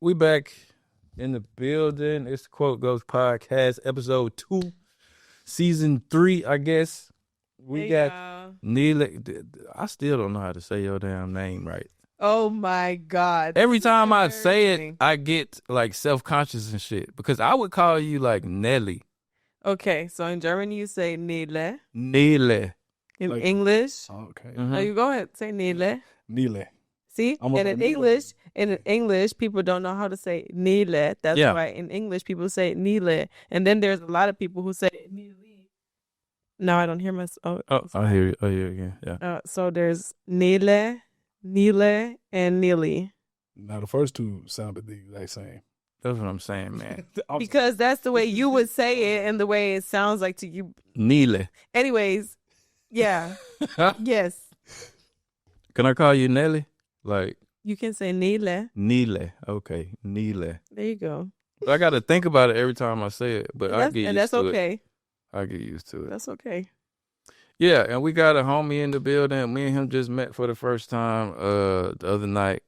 We back in the building. It's the Quote Goes Podcast, episode 2, season 3, I guess. We got Neil. I still don't know how to say your damn name right. Oh my God. Every time I say it, I get like self-conscious and shit because I would call you like Nelly. Okay, so in German you say Nele. Nele. In English? Okay. Oh, you go ahead, say Nele. Nele. See? And in English, people don't know how to say Nele. That's why in English people say Nele. And then there's a lot of people who say Nele. Now I don't hear myself. I hear you. I hear you again. Yeah. So there's Nele, and Neely. Now the first two sounded the exact same. That's what I'm saying, man. Because that's the way you would say it and the way it sounds like to you. Nele. Anyways, yeah. Yes. Can I call you Nelly? Like you can say Nele. Nele. Okay. Nele. There you go. I got to think about it every time I say it, but I get used to it. And that's okay. I get used to it. That's okay. Yeah, and we got a homie in the building. Me and him just met for the first time the other night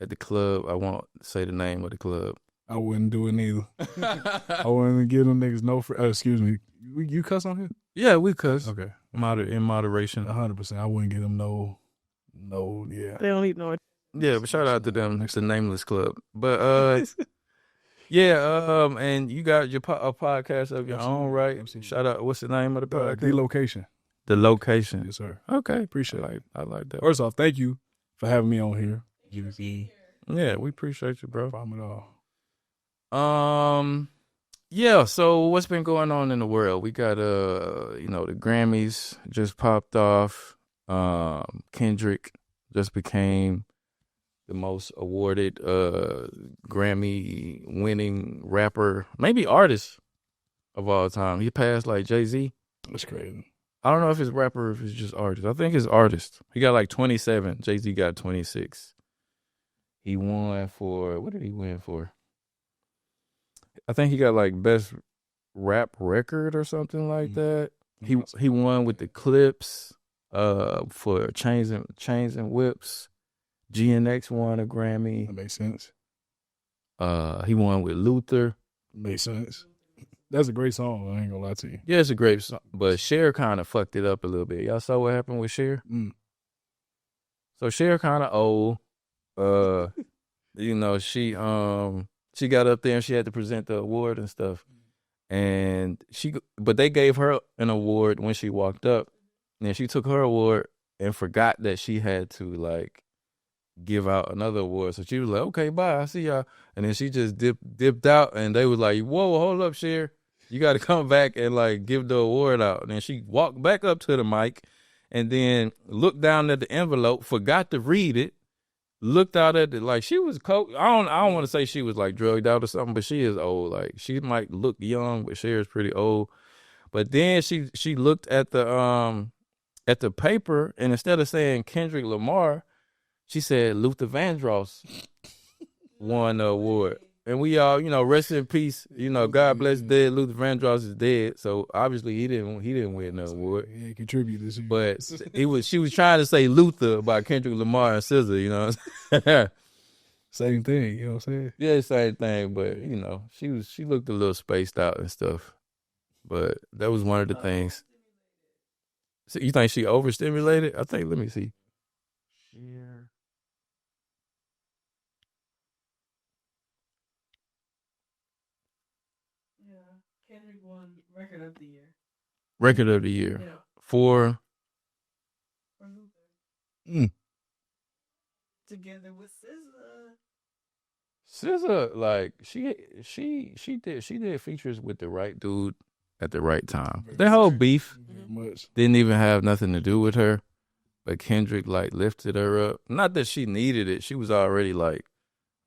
at the club. I won't say the name of the club. I wouldn't do it neither. I wouldn't give them niggas no excuse me. You cuss on here? Yeah, we cuss. Okay. In moderation. 100%. I wouldn't give them no, yeah. They don't even know it. Yeah, but shout out to them. It's a nameless club. But, yeah, and you got your a podcast of your own, right? Absolutely. Shout out. What's the name of the podcast? The Location. The Location. Yes, sir. Okay. Appreciate it. I like that. First off, thank you for having me on here. Yeah, we appreciate you, bro. No problem at all. Yeah, so what's been going on in the world? We got the Grammys just popped off. Kendrick just became the most awarded Grammy winning rapper, maybe artist of all time. He passed like Jay-Z. That's crazy. I don't know if it's rapper or if it's just artist. I think it's artist. He got like 27. Jay-Z got 26. He won for, what did he win for? I think he got like best rap record or something like that. He won with the Clips for Chains and Whips. GNX won a Grammy. That makes sense. He won with Luther. Makes sense. That's a great song. I ain't gonna lie to you. Yeah, it's a great song, but Cher kind of fucked it up a little bit. Y'all saw what happened with Cher? So Cher kind of old. She got up there and she had to present the award and stuff. But they gave her an award when she walked up. And she took her award and forgot that she had to like give out another award. So she was like, okay, bye, I see y'all. And then she just dipped out and they was like, whoa, hold up, Cher. You got to come back and like give the award out. And then she walked back up to the mic and then looked down at the envelope, forgot to read it. Looked out at it like she was I don't want to say she was like drugged out or something, but she is old. Like she might look young, but Cher is pretty old. But then she looked at the paper and instead of saying Kendrick Lamar, she said Luther Vandross won the award. And we all, rest in peace. God bless dead. Luther Vandross is dead, so obviously he didn't win the award. He contributed this year. But she was trying to say Luther by Kendrick Lamar and SZA. Same thing, you know what I'm saying? Yeah, same thing. But she looked a little spaced out and stuff. But that was one of the things. So you think she overstimulated? I think. Let me see. Cher. Kendrick won Record of the Year. Record of the Year. Yeah. For Luther. Together with SZA. SZA, like she did features with the right dude at the right time. The whole beef didn't even have nothing to do with her, but Kendrick like lifted her up. Not that she needed it; she was already like,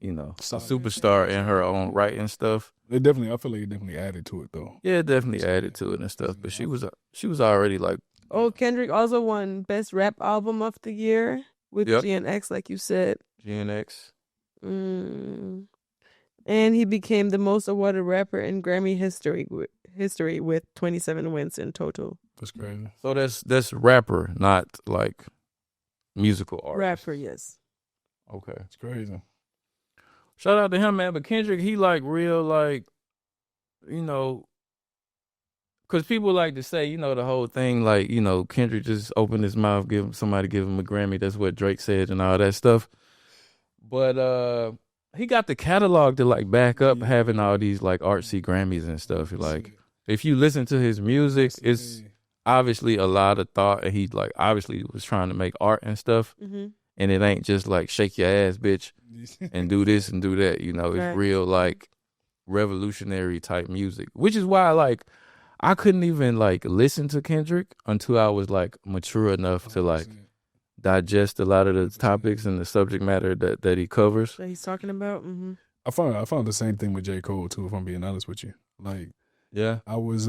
a superstar in her own right and stuff. I feel like it definitely added to it though. Yeah, it definitely added to it and stuff. But she was already like. Oh, Kendrick also won Best Rap Album of the Year with GNX, like you said. GNX. And he became the most awarded rapper in Grammy history with 27 wins in total. That's crazy. So that's rapper, not like musical artist. Rapper, yes. Okay. It's crazy. Shout out to him, man. But Kendrick, he like real, like, you know, because people like to say, you know, the whole thing, like, you know, Kendrick just opened his mouth, give him a Grammy. That's what Drake said and all that stuff. But he got the catalog to like back up having all these like artsy Grammys and stuff. Like, if you listen to his music, it's obviously a lot of thought, and he like obviously was trying to make art and stuff. Mm-hmm. And it ain't just like shake your ass, bitch, and do this and do that. You know, it's real like revolutionary type music, which is why like I couldn't even like listen to Kendrick until I was like mature enough to like digest a lot of the topics and the subject matter that he covers. That he's talking about. Mm-hmm. I found the same thing with J. Cole too, if I'm being honest with you. Like, yeah, I was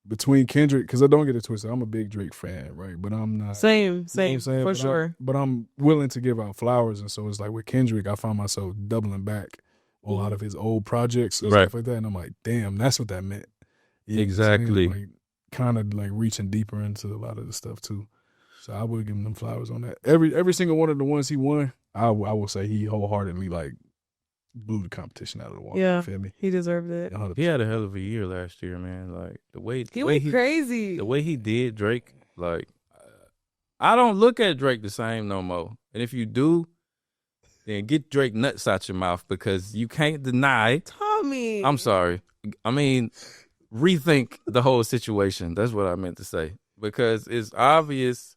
between Kendrick, because I don't get it twisted. I'm a big Drake fan, right? But I'm not. Same, for sure. But I'm willing to give out flowers, and so it's like with Kendrick, I find myself doubling back on a lot of his old projects and stuff like that, and I'm like, damn, that's what that meant. Yeah, exactly. Like, kind of like reaching deeper into a lot of the stuff too. So I would give him them flowers on that. Every single one of the ones he won, I will say he wholeheartedly like blew the competition out of the water. Yeah, you feel me? He deserved it. 100%. He had a hell of a year last year, man. Like the way he went crazy. The way he did Drake, like I don't look at Drake the same no more. And if you do, then get Drake nuts out your mouth, because you can't deny. Tommy, I'm sorry. I mean, rethink the whole situation. That's what I meant to say, because it's obvious.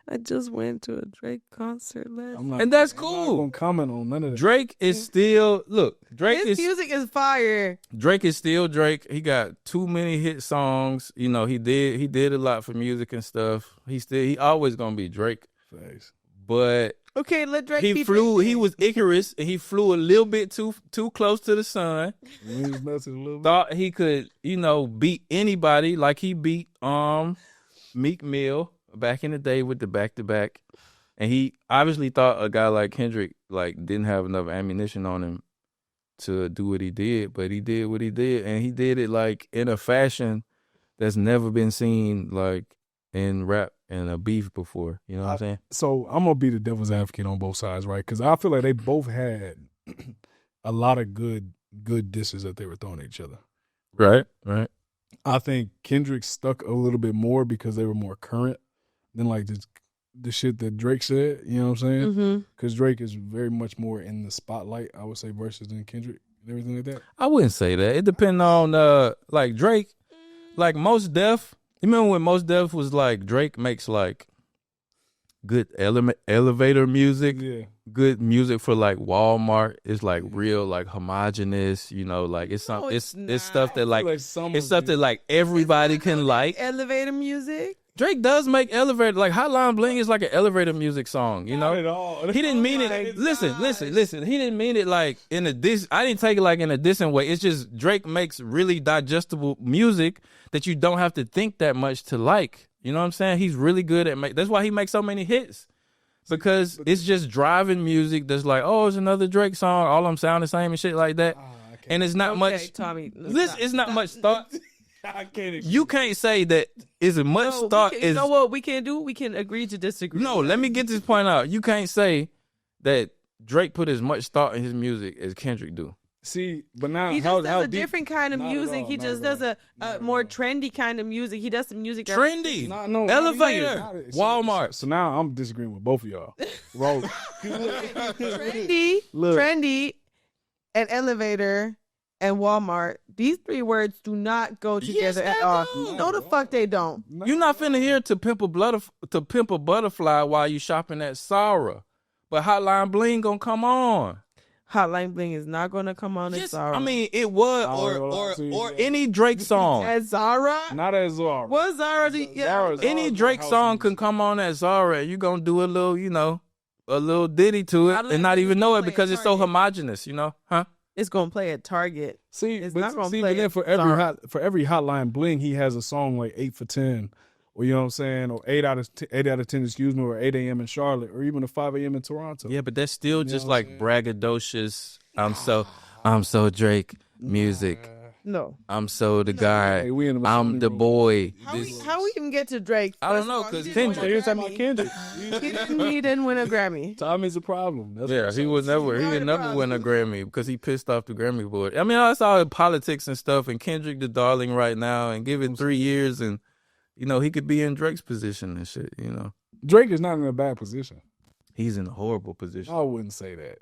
I just went to a Drake concert and that's cool. I'm not gonna comment on none of that. Drake is still his music is fire. Drake is still Drake. He got too many hit songs. You know, he did a lot for music and stuff. He always gonna be Drake. Thanks. But okay, let Drake. He flew. He was Icarus, and he flew a little bit too close to the sun. Thought he could, you know, beat anybody, like he beat Meek Mill back in the day with the back-to-back. And he obviously thought a guy like Kendrick like didn't have enough ammunition on him to do what he did, but he did what he did, and he did it like in a fashion that's never been seen like in rap and a beef before. You know what I'm saying? So I'm gonna be the devil's advocate on both sides, right? Because I feel like they both had a lot of good disses that they were throwing at each other. Right. I think Kendrick stuck a little bit more because they were more current than like the shit that Drake said. You know what I'm saying? Because Drake is very much more in the spotlight, I would say, versus than Kendrick and everything like that. I wouldn't say that. It depends on like Drake, like Mos Def. You remember when Mos Def was like, Drake makes like good elevator music, good music for like Walmart. It's like real like homogenous, you know, like it's stuff that like it's stuff that like everybody can like. Elevator music. Drake does make elevator, like Hotline Bling is like an elevator music song, you know? Not at all. He didn't mean it. Listen. He didn't mean it like in a diss. I didn't take it like in a dissing way. It's just Drake makes really digestible music that you don't have to think that much to like. You know what I'm saying? He's really good at that's why he makes so many hits. Because it's just driving music that's like, oh, it's another Drake song. All them sound the same and shit like that. And it's not much. Tommy, it's not much thought. I can't. You can't say that is much thought. You know what we can do? We can agree to disagree. No, let me get this point out. You can't say that Drake put as much thought in his music as Kendrick do. See, but now he just does a different kind of music. He just does a more trendy kind of music. He does some music trendy, elevator, Walmart. So now I'm disagreeing with both of y'all. trendy, and elevator. And Walmart, these three words do not go together at all. No, the fuck they don't. You're not finna hear to pimp a butterfly while you shopping at Sarah, but Hotline Bling gonna come on. Hotline Bling is not gonna come on at Zara. I mean, it was or any Drake song at Zara. Not at Zara. What Zara? Any Drake song can come on at Zara. You gonna do a little, you know, a little ditty to it and not even know it because it's so homogenous, you know, huh? It's gonna play at Target. It's not gonna play. But then for every Hotline Bling, he has a song like 8 for 10, or you know what I'm saying, or 8 out of 10, excuse me, or 8 a.m. in Charlotte, or even a 5 a.m. in Toronto. Yeah, but that's still just like braggadocious. I'm so Drake music. No. I'm so the guy. Hey, we in the I'm the room. boy. How we even get to Drake? I don't First know, of all, 'cause he didn't win a You're talking Grammy. about Kendrick. He didn't win a Grammy. Tommy's a problem. That's He would never. He Right would never about win a it. Grammy because he pissed off the Grammy board. I mean, I saw politics and stuff, and Kendrick the darling right now, and give it 3 years, and he could be in Drake's position and shit. Drake is not in a bad position. He's in a horrible position. I wouldn't say that.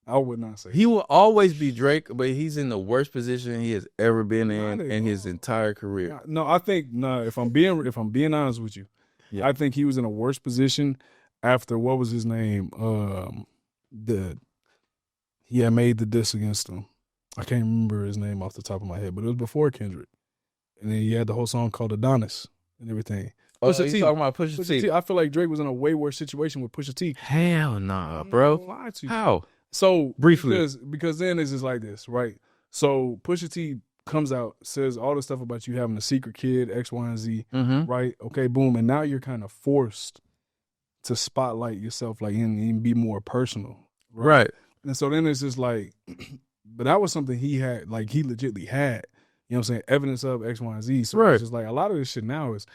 I would not say He will always be Drake, but he's in the worst position he has ever been in his entire career. that. No, I think if I'm being honest with you, Yeah. I think he was in a worse position after what was his name? He had made the diss against him. I can't remember his name off the top of my head, but it was before Kendrick. And then he had the whole song called Adonis and everything. Pusha T. Talking about Pusha T. I feel like Drake was in a way worse situation with Pusha T. Hell nah, bro. Lie to you. How? So Briefly. because then it's just like this, right? So Pusha T comes out, says all this stuff about you having a secret kid, X, Y, and Z, Mm-hmm. right? Okay, boom, and now you're kind of forced to spotlight yourself, like and be more personal, Right. And so then it's just like, but that was something he had, like he legitly had, you know what I'm saying? Evidence of X, Y, and Z. So Right. it's just like a lot of this shit now is,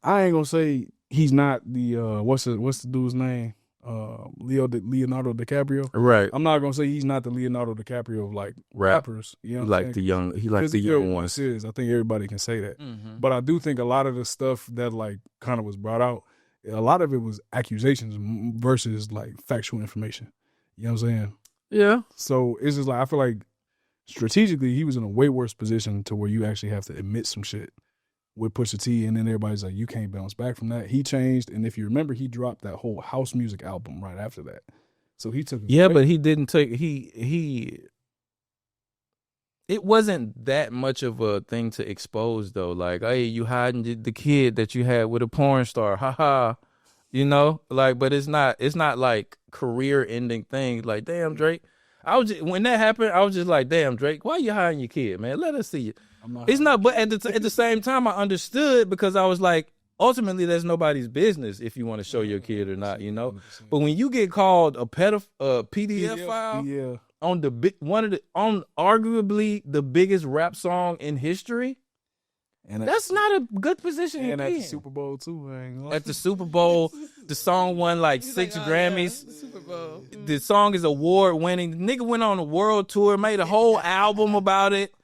I ain't gonna say he's not the what's the dude's name? Leonardo DiCaprio. Right. I'm not gonna say he's not the Leonardo DiCaprio of like Rap. rappers. You know, He what I'm like saying? the young ones. Is. I think everybody can say that. Mm-hmm. But I do think a lot of the stuff that like kind of was brought out, a lot of it was accusations versus like factual information. You know what I'm saying? Yeah. So it's just like I feel like strategically he was in a way worse position to where you actually have to admit some shit with Pusha T, and then everybody's like, you can't bounce back from that. He changed, and if you remember, he dropped that whole house music album right after that. So he took But he didn't take he. It wasn't that much of a thing to expose though. Like, hey, you hiding the kid that you had with a porn star, haha. But it's not like career ending thing. Like, damn, Drake. When that happened, I was just like, damn, Drake, why you hiding your kid, man? Let us see you. It's not, but at the same time, I understood because I was like, ultimately, that's nobody's business if you want to show your kid or not, 100%. But when you get called a PDF file on on arguably the biggest rap song in history, and that's not a good position. And at the Super Bowl too. At the Super Bowl, the song won like 6 Grammys. Yeah, Super Bowl. The song is award winning. The nigga went on a world tour, made a whole album about it.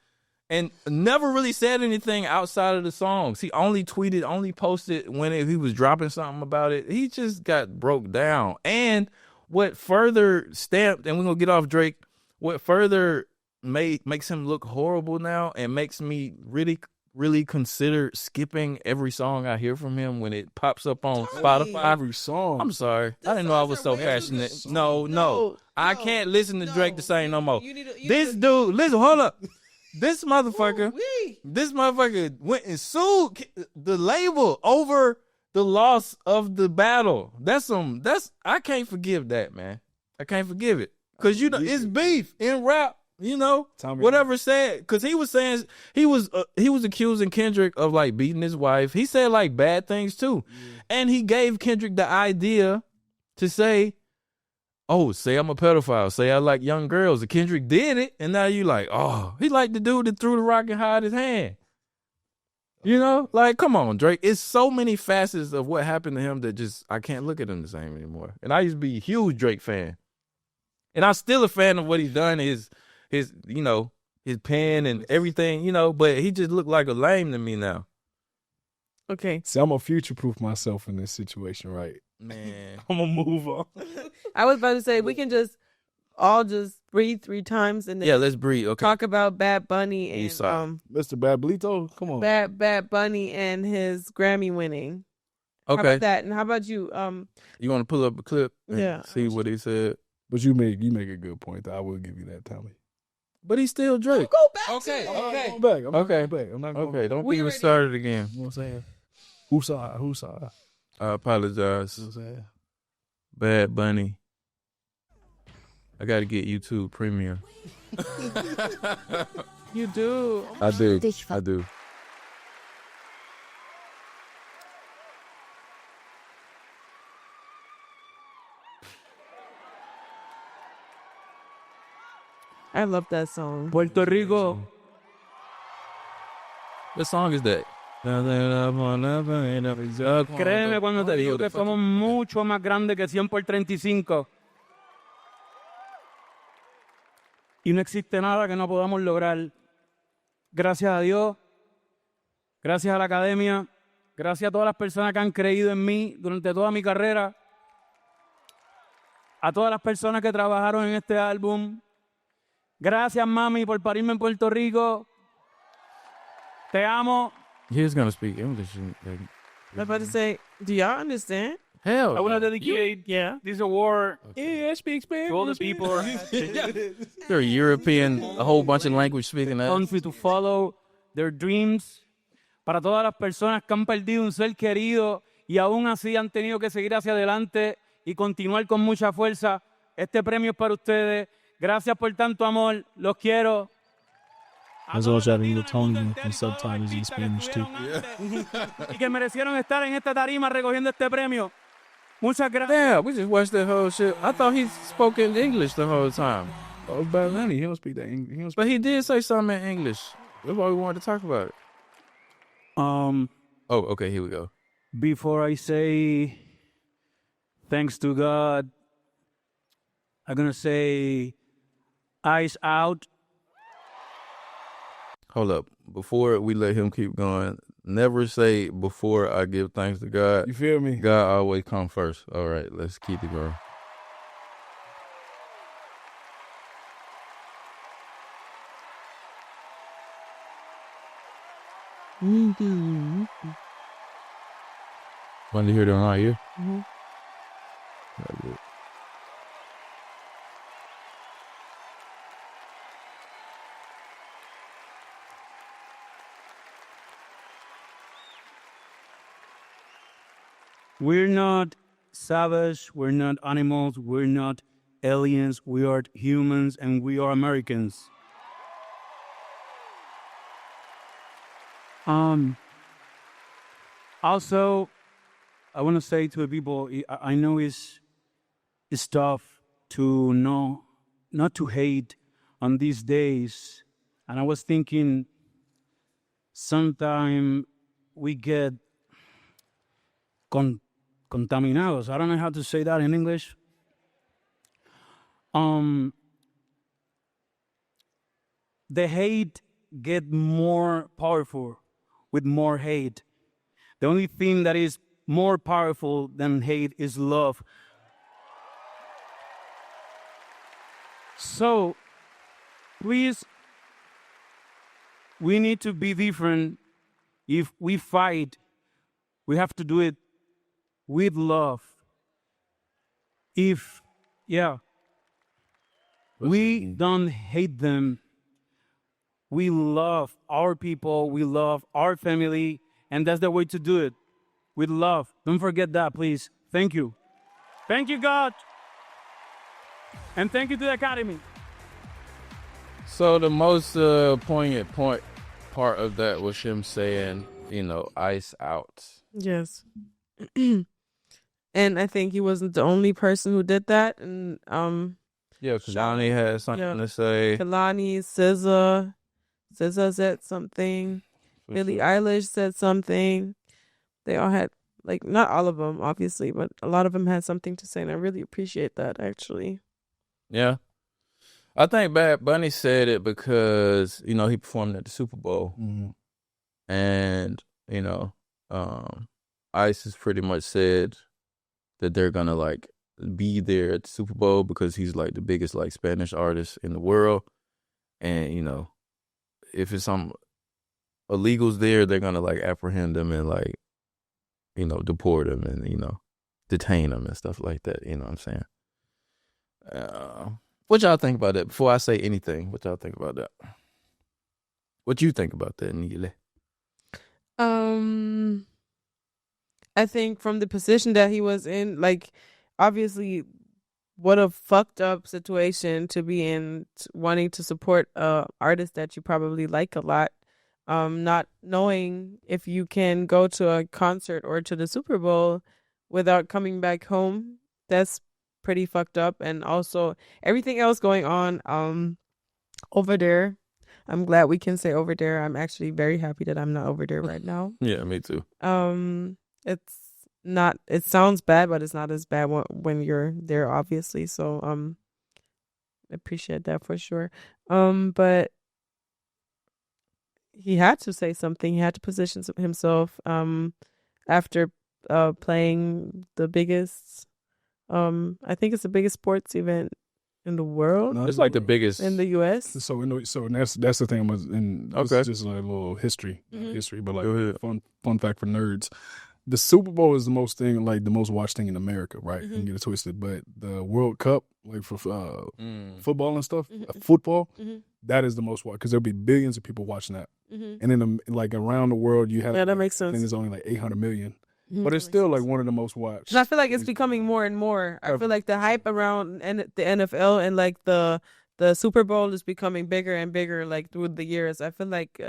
And never really said anything outside of the songs. He only tweeted, only posted when he was dropping something about it. He just got broke down. And what further stamped, and we're going to get off Drake, what further makes him look horrible now and makes me really, really consider skipping every song I hear from him when it pops up on Spotify. Every song. I'm sorry. I didn't know I was so passionate. No. I can't listen to Drake the same no more. This dude, listen, hold up. This motherfucker went and sued the label over the loss of the battle. I can't forgive that, man. I can't forgive it. Cause it's beef in rap, whatever said. Cause he was saying, he was accusing Kendrick of like beating his wife. He said like bad things too. Yeah. And he gave Kendrick the idea to say, oh, say I'm a pedophile. Say I like young girls. And Kendrick did it. And now you like, oh, he like the dude that threw the rock and hide his hand. Like, come on, Drake. It's so many facets of what happened to him that just, I can't look at him the same anymore. And I used to be a huge Drake fan. And I'm still a fan of what he's done, his pen and everything, but he just looked like a lame to me now. Okay. See, I'm gonna future-proof myself in this situation, right? Man. I'm gonna move on. I was about to say we can all breathe 3 times and then let's breathe. Okay. talk about Bad Bunny and Mr. Bablito, come on. Bad Bunny and his Grammy winning. Okay. How about that? And how about you? You want to pull up a clip? Yeah. See what he said. But you make a good point. I will give you that, Tommy. But he's still Drake. Go back. Okay. To Okay. I'm going back. I'm Okay. not going back. I'm not going back. Don't We even already- start it again. You know what I'm saying? Who saw? I apologize. You know what I'm saying? Bad Bunny. I got to get YouTube Premium. You do. I do. I love that song. Puerto Rico. What song is that? Créeme cuando te digo que somos mucho más grandes que 100 por 35. Y no existe nada que no podamos lograr. Gracias a Dios, gracias a la academia, gracias a todas las personas que han creído en mí durante toda mi carrera, a todas las personas que trabajaron en este álbum. Gracias, mami, por parirme en Puerto Rico. Te amo. He's gonna speak English. I'm about to say, do y'all understand? Hell, I want to dedicate this award Yeah, I speak Spanish. to all the people they're European, a whole bunch of language speaking. country to follow their dreams. Para todas las personas que han perdido un ser querido y aún así han tenido que seguir hacia adelante y continuar con mucha fuerza. Este premio es para ustedes. Gracias por tanto amor. Los quiero. As well as having the tone and subtitles in Spanish too. Y que merecieron estar en esta tarima recogiendo este premio. Muchas gracias. Yeah, we just watched that whole shit. I thought he spoke in English the whole time. Oh, Balani, he don't speak that English. He don't speak. But he did say something in English. That's why we wanted to talk about it. Oh, okay, here we go. Before I say thanks to God, I'm going to say eyes out. Hold up. Before we let him keep going, never say before I give thanks to God. You feel me? God always come first. All right, let's keep it going. Want to hear them out here? We're not savage, we're not animals, we're not aliens, we are humans and we are Americans. Also, I want to say to the people, I know it's tough to know, not to hate on these days. And I was thinking, sometimes we get contaminados. I don't know how to say that in English. The hate get more powerful with more hate. The only thing that is more powerful than hate is love. So, please, we need to be different. If we fight, we have to do it with love. If, we don't hate them. We love our people. We love our family. And that's the way to do it. With love. Don't forget that, please. Thank you. Thank you, God. And thank you to the Academy. So the most poignant part of that was him saying, ice out. Yes. And I think he wasn't the only person who did that. And Kalani had something to say. Kalani, SZA said something. Billie Eilish said something. They all had, not all of them, obviously, but a lot of them had something to say, and I really appreciate that, actually. Yeah. I think Bad Bunny said it because, he performed at the Super Bowl. Mm-hmm. And, Ice has pretty much said that they're going to, be there at the Super Bowl because he's, the biggest, Spanish artist in the world. And, if it's some illegals there, they're going to, apprehend them and, deport them and, detain them and stuff like that. You know what I'm saying? What y'all think about that? Before I say anything, what y'all think about that? What you think about that, Neely? I think from the position that he was in, obviously, what a fucked up situation to be in, wanting to support a artist that you probably like a lot, not knowing if you can go to a concert or to the Super Bowl without coming back home. That's pretty fucked up. And also everything else going on over there. I'm glad we can say over there. I'm actually very happy that I'm not over there right now. Yeah, me too. It's not. It sounds bad, but it's not as bad when you're there, obviously. So appreciate that for sure. But he had to say something. He had to position himself. After playing the biggest. I think it's the biggest sports event in the world. No, it's like the biggest in the U.S. So that's the thing was, and this is just like a little history, but like fun fact for nerds. The Super Bowl is the most watched thing in America, right? Don't get it twisted. But the World Cup, like for football and stuff, football, that is the most watched because there'll be billions of people watching that. And then like around the world, you have that makes sense. I think there's only like 800 million. But it's still like one of the most watched. I feel like it's becoming more and more. I feel like the hype around the NFL and like the Super Bowl is becoming bigger and bigger like through the years. I feel like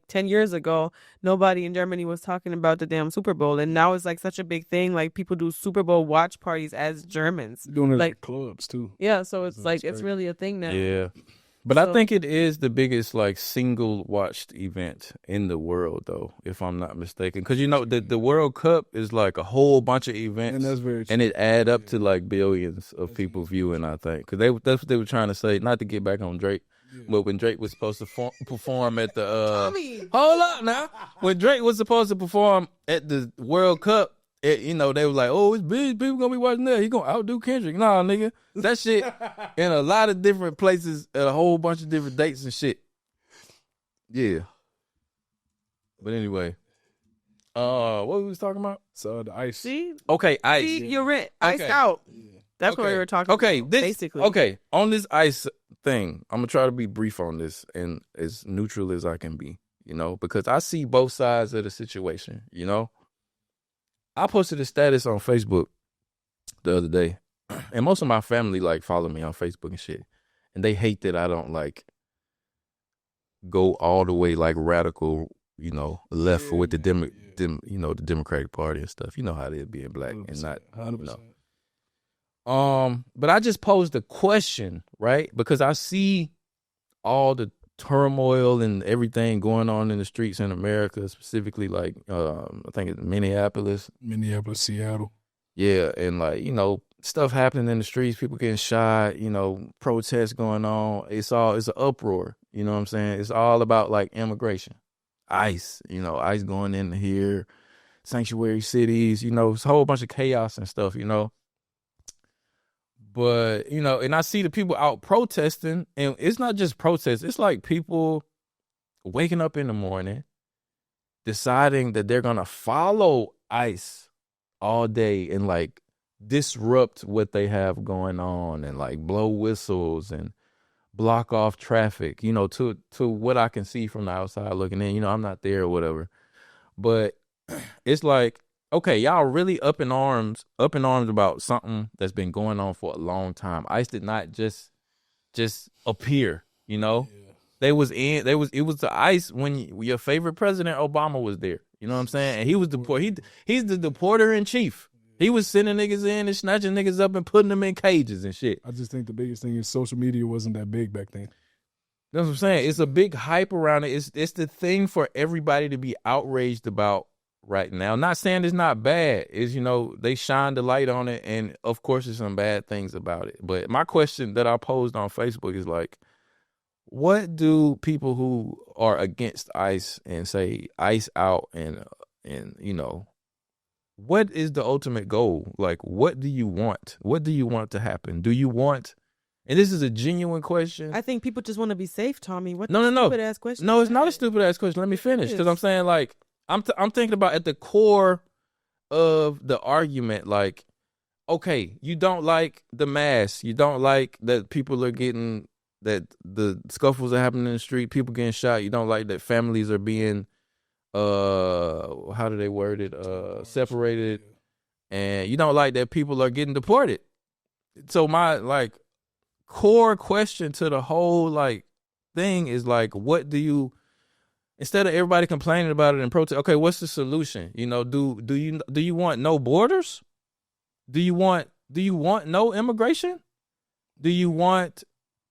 10 years ago, nobody in Germany was talking about the damn Super Bowl. And now it's like such a big thing. Like people do Super Bowl watch parties as Germans. Doing it like at clubs too. Yeah, so it's like it's really a thing now. Yeah. But I think it is the biggest like single watched event in the world, though, if I'm not mistaken. Because the World Cup is like a whole bunch of events, and that's very true. And it add up to like billions of people viewing. I think because that's what they were trying to say. Not to get back on Drake, but when Drake was supposed to perform at the hold up now, when Drake was supposed to perform at the World Cup. They were like, oh, it's big. People gonna be watching that. He gonna outdo Kendrick. Nah, nigga, that shit in a lot of different places at a whole bunch of different dates and shit. Yeah. But anyway, what we was talking about? So the ice. See, okay, ice. See, you're iced out. That's what we were talking. Okay, about, basically. Okay, on this ice thing, I'm gonna try to be brief on this and as neutral as I can be. Because I see both sides of the situation. I posted a status on Facebook the other day, and most of my family like follow me on Facebook and shit, and they hate that I don't like go all the way like radical, left with the the Democratic Party and stuff. You know how it is being black and not 100%. But I just posed a question, right? Because I see all the turmoil and everything going on in the streets in America, specifically like I think it's Minneapolis, Seattle. Yeah, and like, stuff happening in the streets, people getting shot, protests going on. It's an uproar, you know what I'm saying? It's all about like immigration. ICE, ICE going in here, sanctuary cities, it's a whole bunch of chaos and stuff, But, and I see the people out protesting, and it's not just protests. It's like people waking up in the morning, deciding that they're going to follow ICE all day and like disrupt what they have going on and like blow whistles and block off traffic, to what I can see from the outside looking in. I'm not there or whatever. But it's like, okay, y'all really up in arms about something that's been going on for a long time. ICE did not just appear, Yeah. It was the ICE when your favorite president Obama was there. You know what I'm saying? And he was he's the deporter in chief. He was sending niggas in and snatching niggas up and putting them in cages and shit. I just think the biggest thing is social media wasn't that big back then. That's what I'm saying. It's a big hype around it. It's the thing for everybody to be outraged about right now. Not saying it's not bad. It's, they shine the light on it, and of course there's some bad things about it. But my question that I posed on Facebook is like, what do people who are against ICE and say ICE out and what is the ultimate goal? Like, what do you want? What do you want to happen? Do you want, and this is a genuine question. I think people just want to be safe, Tommy. What No. Stupid ass question. No, it's not a stupid ass question. Let me finish. Because I'm saying like, I'm thinking about at the core of the argument, like, okay, you don't like the mass. You don't like that people are getting, that the scuffles are happening in the street, people getting shot. You don't like that families are being, how do they word it? Separated. And you don't like that people are getting deported. So my like core question to the whole like thing is like, what do you, instead of everybody complaining about it and protest, okay, what's the solution? Do you want no borders? Do you want no immigration? Do you want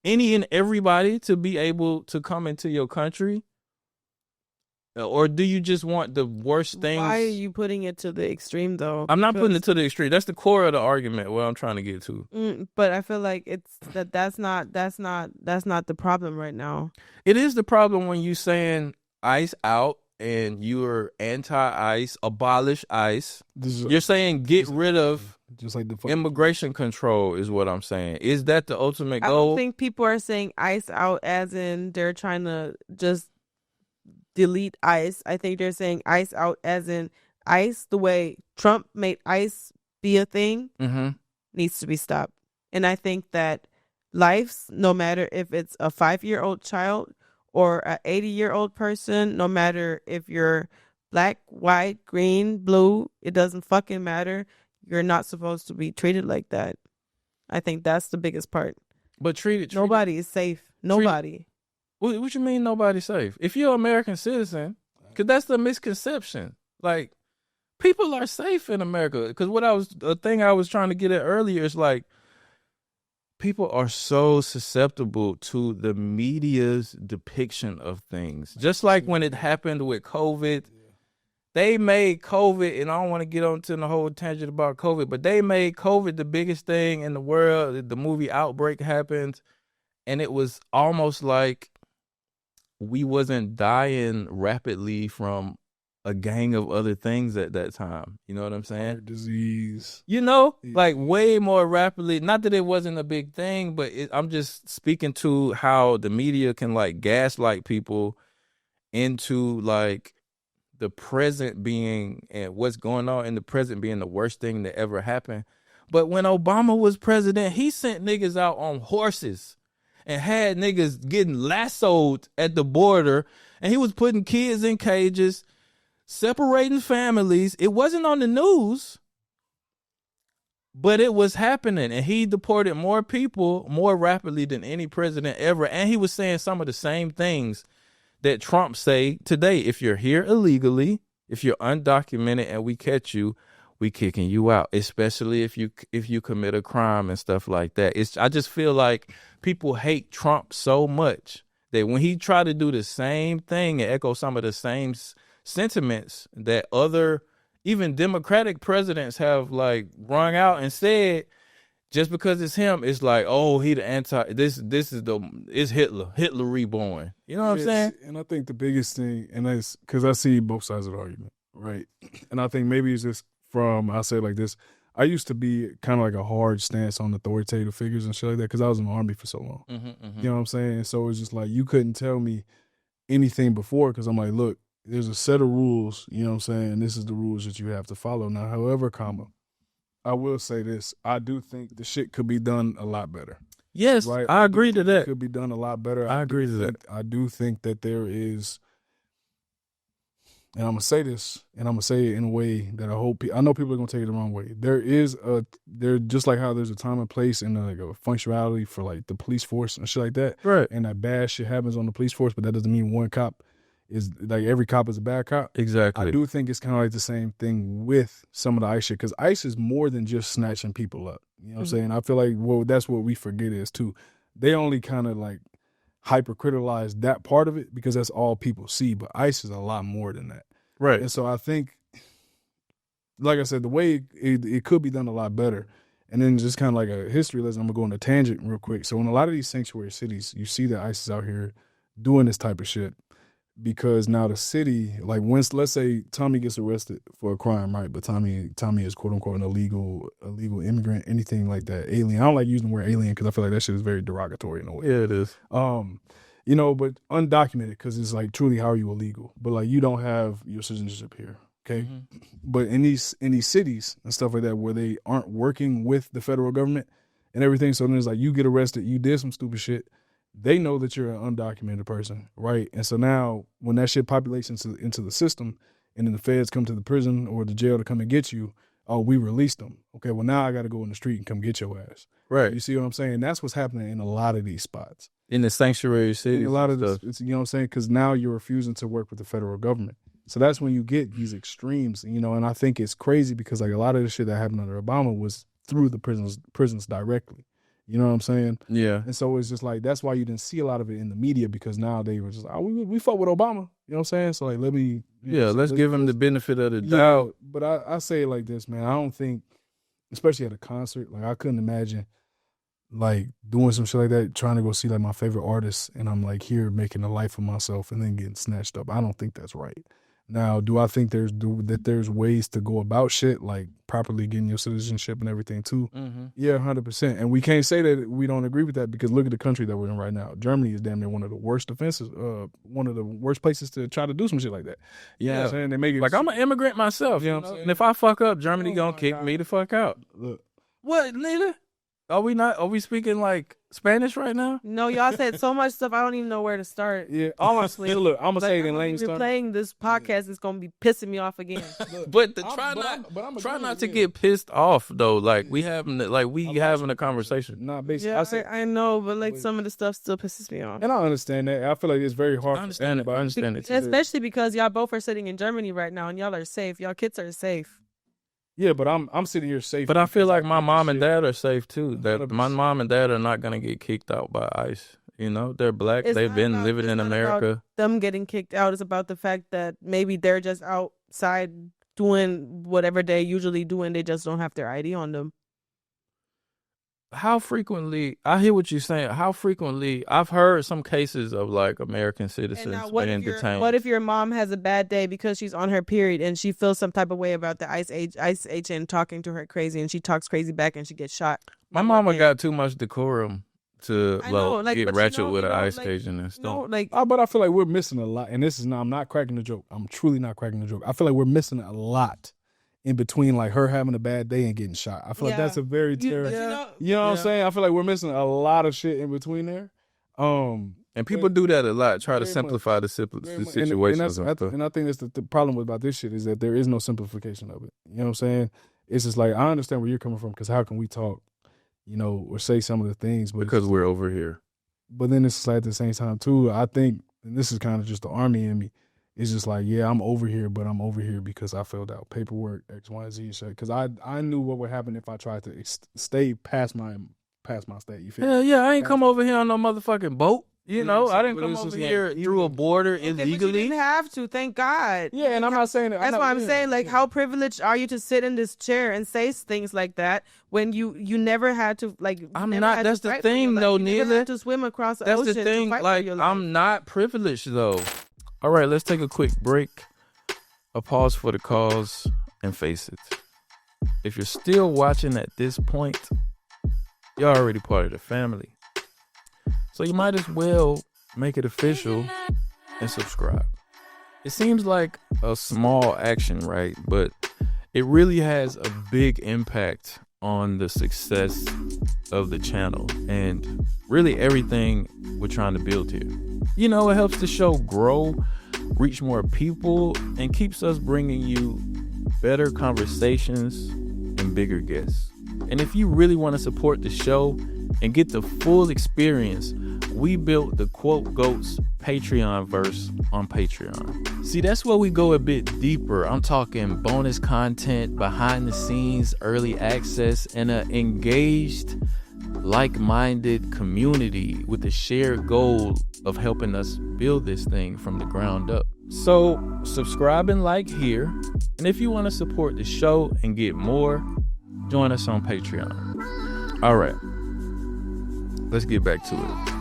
any and everybody to be able to come into your country? Or do you just want the worst things? Why are you putting it to the extreme, though? I'm not putting it to the extreme. That's the core of the argument. What I'm trying to get to. But I feel like that's not the problem right now. It is the problem when you saying ICE out and you're anti-ICE, abolish ICE. You're saying get rid of just like the immigration control is what I'm saying. Is that the ultimate goal? I don't think people are saying ICE out as in they're trying to just delete ICE. I think they're saying ICE out as in ICE, the way Trump made ICE be a thing, needs to be stopped. And I think that lives, no matter if it's a 5-year-old child or an 80-year-old person, no matter if you're black, white, green, blue, it doesn't fucking matter. You're not supposed to be treated like that. I think that's the biggest part. But treated nobody is safe. Nobody. What you mean nobody's safe? If you're an American citizen, because that's the misconception. Like, people are safe in America. Because a thing I was trying to get at earlier is like, people are so susceptible to the media's depiction of things. Just like when it happened with COVID, they made COVID, and I don't want to get onto the whole tangent about COVID, but they made COVID the biggest thing in the world. The movie Outbreak happened, and it was almost like we wasn't dying rapidly from a gang of other things at that time. You know what I'm saying? Heart disease. Like way more rapidly. Not that it wasn't a big thing, but I'm just speaking to how the media can like gaslight people into like the present being and what's going on in the present being the worst thing that ever happened. But when Obama was president, he sent niggas out on horses and had niggas getting lassoed at the border, and he was putting kids in cages, separating families. It wasn't on the news, but it was happening, and he deported more people more rapidly than any president ever, and he was saying some of the same things that Trump say today. If you're here illegally, if you're undocumented and we catch you, we kicking you out, especially if you commit a crime and stuff like that. I just feel like people hate Trump so much that when he tried to do the same thing and echo some of the same sentiments that other even Democratic presidents have like rung out and said, just because it's him, it's like, oh, he the anti. It's Hitler reborn. You know what I'm saying? And I think the biggest thing, and that's because I see both sides of the argument, right? And I think maybe it's just I say it like this. I used to be kind of like a hard stance on authoritative figures and shit like that because I was in the Army for so long. You know what I'm saying? So it's just like you couldn't tell me anything before because I'm like, look, there's a set of rules, you know what I'm saying? This is the rules that you have to follow. Now, however, I will say this. I do think the shit could be done a lot better. Yes, right? I agree to that. It could be done a lot better. I agree to that. I do think that there is, and I'm going to say this, and I'm going to say it in a way that I know people are going to take it the wrong way. There just like how there's a time and place and like a functionality for like the police force and shit like that. Right. And that bad shit happens on the police force, but that doesn't mean one cop is like every cop is a bad cop. Exactly. I do think it's kind of like the same thing with some of the ICE shit because ICE is more than just snatching people up. You know what I'm saying? I feel like that's what we forget is too. They only kind of like hypercriticalize that part of it because that's all people see, but ICE is a lot more than that. Right. And so I think, like I said, the way it could be done a lot better. And then just kind of like a history lesson, I'm going to go on a tangent real quick. So in a lot of these sanctuary cities, you see that ICE is out here doing this type of shit. Because now the city, like let's say Tommy gets arrested for a crime, right? But Tommy is quote unquote an illegal immigrant, anything like that, alien. I don't like using the word alien because I feel like that shit is very derogatory in a way. Yeah, it is. But undocumented because it's like truly how are you illegal? But like you don't have your citizenship here, okay? Mm-hmm. But in these cities and stuff like that where they aren't working with the federal government and everything, so then it's like you get arrested, you did some stupid shit. They know that you're an undocumented person, right? And so now when that shit populates into the system and then the feds come to the prison or the jail to come and get you, oh, we released them. Okay, well, now I got to go in the street and come get your ass. Right. You see what I'm saying? That's what's happening in a lot of these spots. In the sanctuary cities. A lot of this, you know what I'm saying? Because now you're refusing to work with the federal government. So that's when you get these extremes, and I think it's crazy because like a lot of the shit that happened under Obama was through the prisons directly. You know what I'm saying? Yeah. And so it's just like, that's why you didn't see a lot of it in the media, because now they were just like, oh, we fought with Obama. You know what I'm saying? So like, let's give him the benefit of the doubt. Yeah, but I say it like this, man. I don't think, especially at a concert, like I couldn't imagine like doing some shit like that, trying to go see like my favorite artist, and I'm like here making a life of myself and then getting snatched up. I don't think that's right. Now, do I think there's ways to go about shit, like properly getting your citizenship and everything too? Mm-hmm. Yeah, 100%. And we can't say that we don't agree with that, because look at the country that we're in right now. Germany is damn near one of the worst offenses, one of the worst places to try to do some shit like that. You know what I'm saying? They make it like, I'm an immigrant myself, you know what I'm saying? And if I fuck up, Germany gonna kick me the fuck out. Look. What, nigga? Are we speaking like Spanish right now? No, y'all said so much stuff. I don't even know where to start. Yeah, honestly, look, I'm gonna say it in Lane's terms. Replaying this podcast is gonna be pissing me off again. But try not to get pissed off though. Like we having a conversation. Nah, basically, yeah, I know, but like some of the stuff still pisses me off. And I understand that. I feel like it's very hard. I understand it. Especially because y'all both are sitting in Germany right now, and y'all are safe. Y'all kids are safe. Yeah, but I'm sitting here safe. But I feel like my mom and dad are safe too. That my mom and dad are not gonna get kicked out by ICE. You know, they're black. They've been living in America. Them getting kicked out is about the fact that maybe they're just outside doing whatever they usually do, and they just don't have their ID on them. How frequently, I hear what you're saying. How frequently, I've heard some cases of like American citizens being detained. What if your mom has a bad day because she's on her period and she feels some type of way about the ICE agent talking to her crazy, and she talks crazy back and she gets shot? My mama got too much decorum to get ratchet with an ICE agent and stuff. But I feel like we're missing a lot. And I'm not cracking the joke. I'm truly not cracking the joke. I feel like we're missing a lot in between, like her having a bad day and getting shot. I feel like that's a very terrible. You know what I'm saying? I feel like we're missing a lot of shit in between there. And people do that a lot. Try to simplify the situations. And I think that's the problem about this shit, is that there is no simplification of it. You know what I'm saying? It's just like, I understand where you're coming from, because how can we talk, or say some of the things, but because we're over here. But then it's like at the same time too, I think, and this is kind of just the army in me, it's just like, yeah, I'm over here, but I'm over here because I filled out paperwork, X, Y, Z shit. Because I knew what would happen if I tried to stay past my state. You feel? Yeah, I ain't come over here on no motherfucking boat. I didn't come over here through a border illegally. But you didn't have to, thank God. Yeah, and I'm not saying that. That's why I'm saying, like, how privileged are you to sit in this chair and say things like that when you never had to, like? I'm not. That's the thing, though, Neela. You never had to swim across the ocean. That's the thing. Like, I'm not privileged, though. All right, let's take a quick break, a pause for the cause, and face it. If you're still watching at this point, you're already part of the family. So you might as well make it official and subscribe. It seems like a small action, right? But it really has a big impact on the success of the channel and really everything we're trying to build here. It helps the show grow, reach more people, and keeps us bringing you better conversations and bigger guests. And if you really want to support the show and get the full experience, we built the Quote Goats Patreon verse on Patreon. See, that's where we go a bit deeper. I'm talking bonus content, behind the scenes, early access, and an engaged, like-minded community with a shared goal of helping us build this thing from the ground up. So subscribe and like here. And if you want to support the show and get more, join us on Patreon. All right, let's get back to it.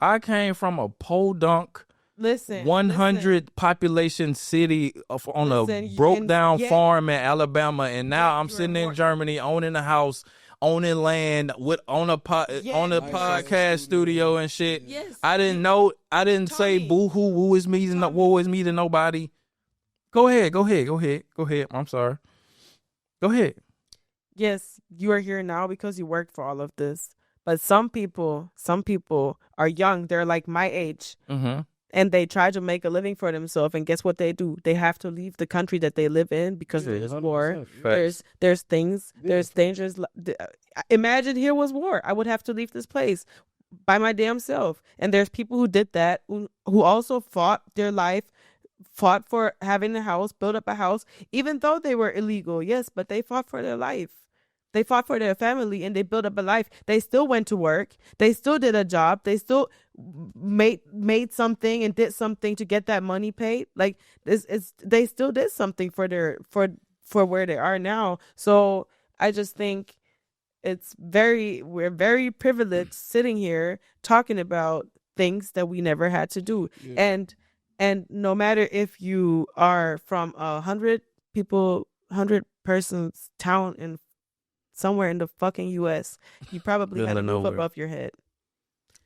I came from a podunk, 100 population city on a broke down farm in Alabama, and now I'm sitting in Germany owning a house, owning land, on a podcast studio and shit. Yes. I didn't say boo hoo, woe is me to nobody. Go ahead. I'm sorry. Go ahead. Yes, you are here now because you worked for all of this. But some people are young. They're like my age. Mm-hmm. And they try to make a living for themselves. And guess what they do? They have to leave the country that they live in because there's war. There's things. There's dangers. Imagine here was war. I would have to leave this place by my damn self. And there's people who did that, who also fought their life, fought for having a house, built up a house, even though they were illegal. Yes, but they fought for their life. They fought for their family and they built up a life. They still went to work. They still did a job. They still made something and did something to get that money paid. Like they still did something for where they are now. So I just think we're very privileged sitting here talking about things that we never had to do. Yeah. And no matter if you are from 100 persons town in somewhere in the fucking US, you probably had a roof above your head.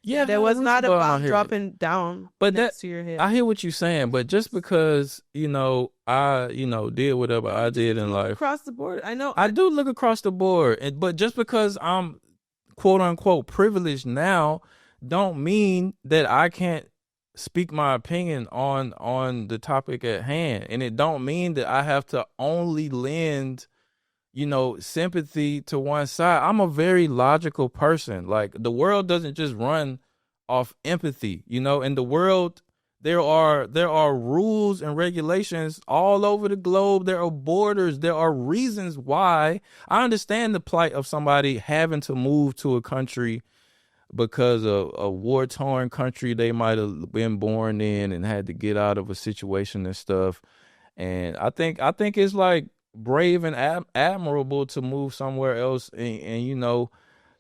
Yeah, there was not a bomb dropping down next to your head. I hear what you're saying, but just because I did whatever I did in life across the board, I know I do look across the board, but just because I'm quote unquote privileged now, don't mean that I can't speak my opinion on the topic at hand, and it don't mean that I have to only lend sympathy to one side. I'm a very logical person. Like, the world doesn't just run off empathy, in the world there are rules and regulations all over the globe. There are borders. There are reasons why. I understand the plight of somebody having to move to a country because of a war-torn country they might have been born in and had to get out of a situation and stuff. And I think it's like brave and admirable to move somewhere else and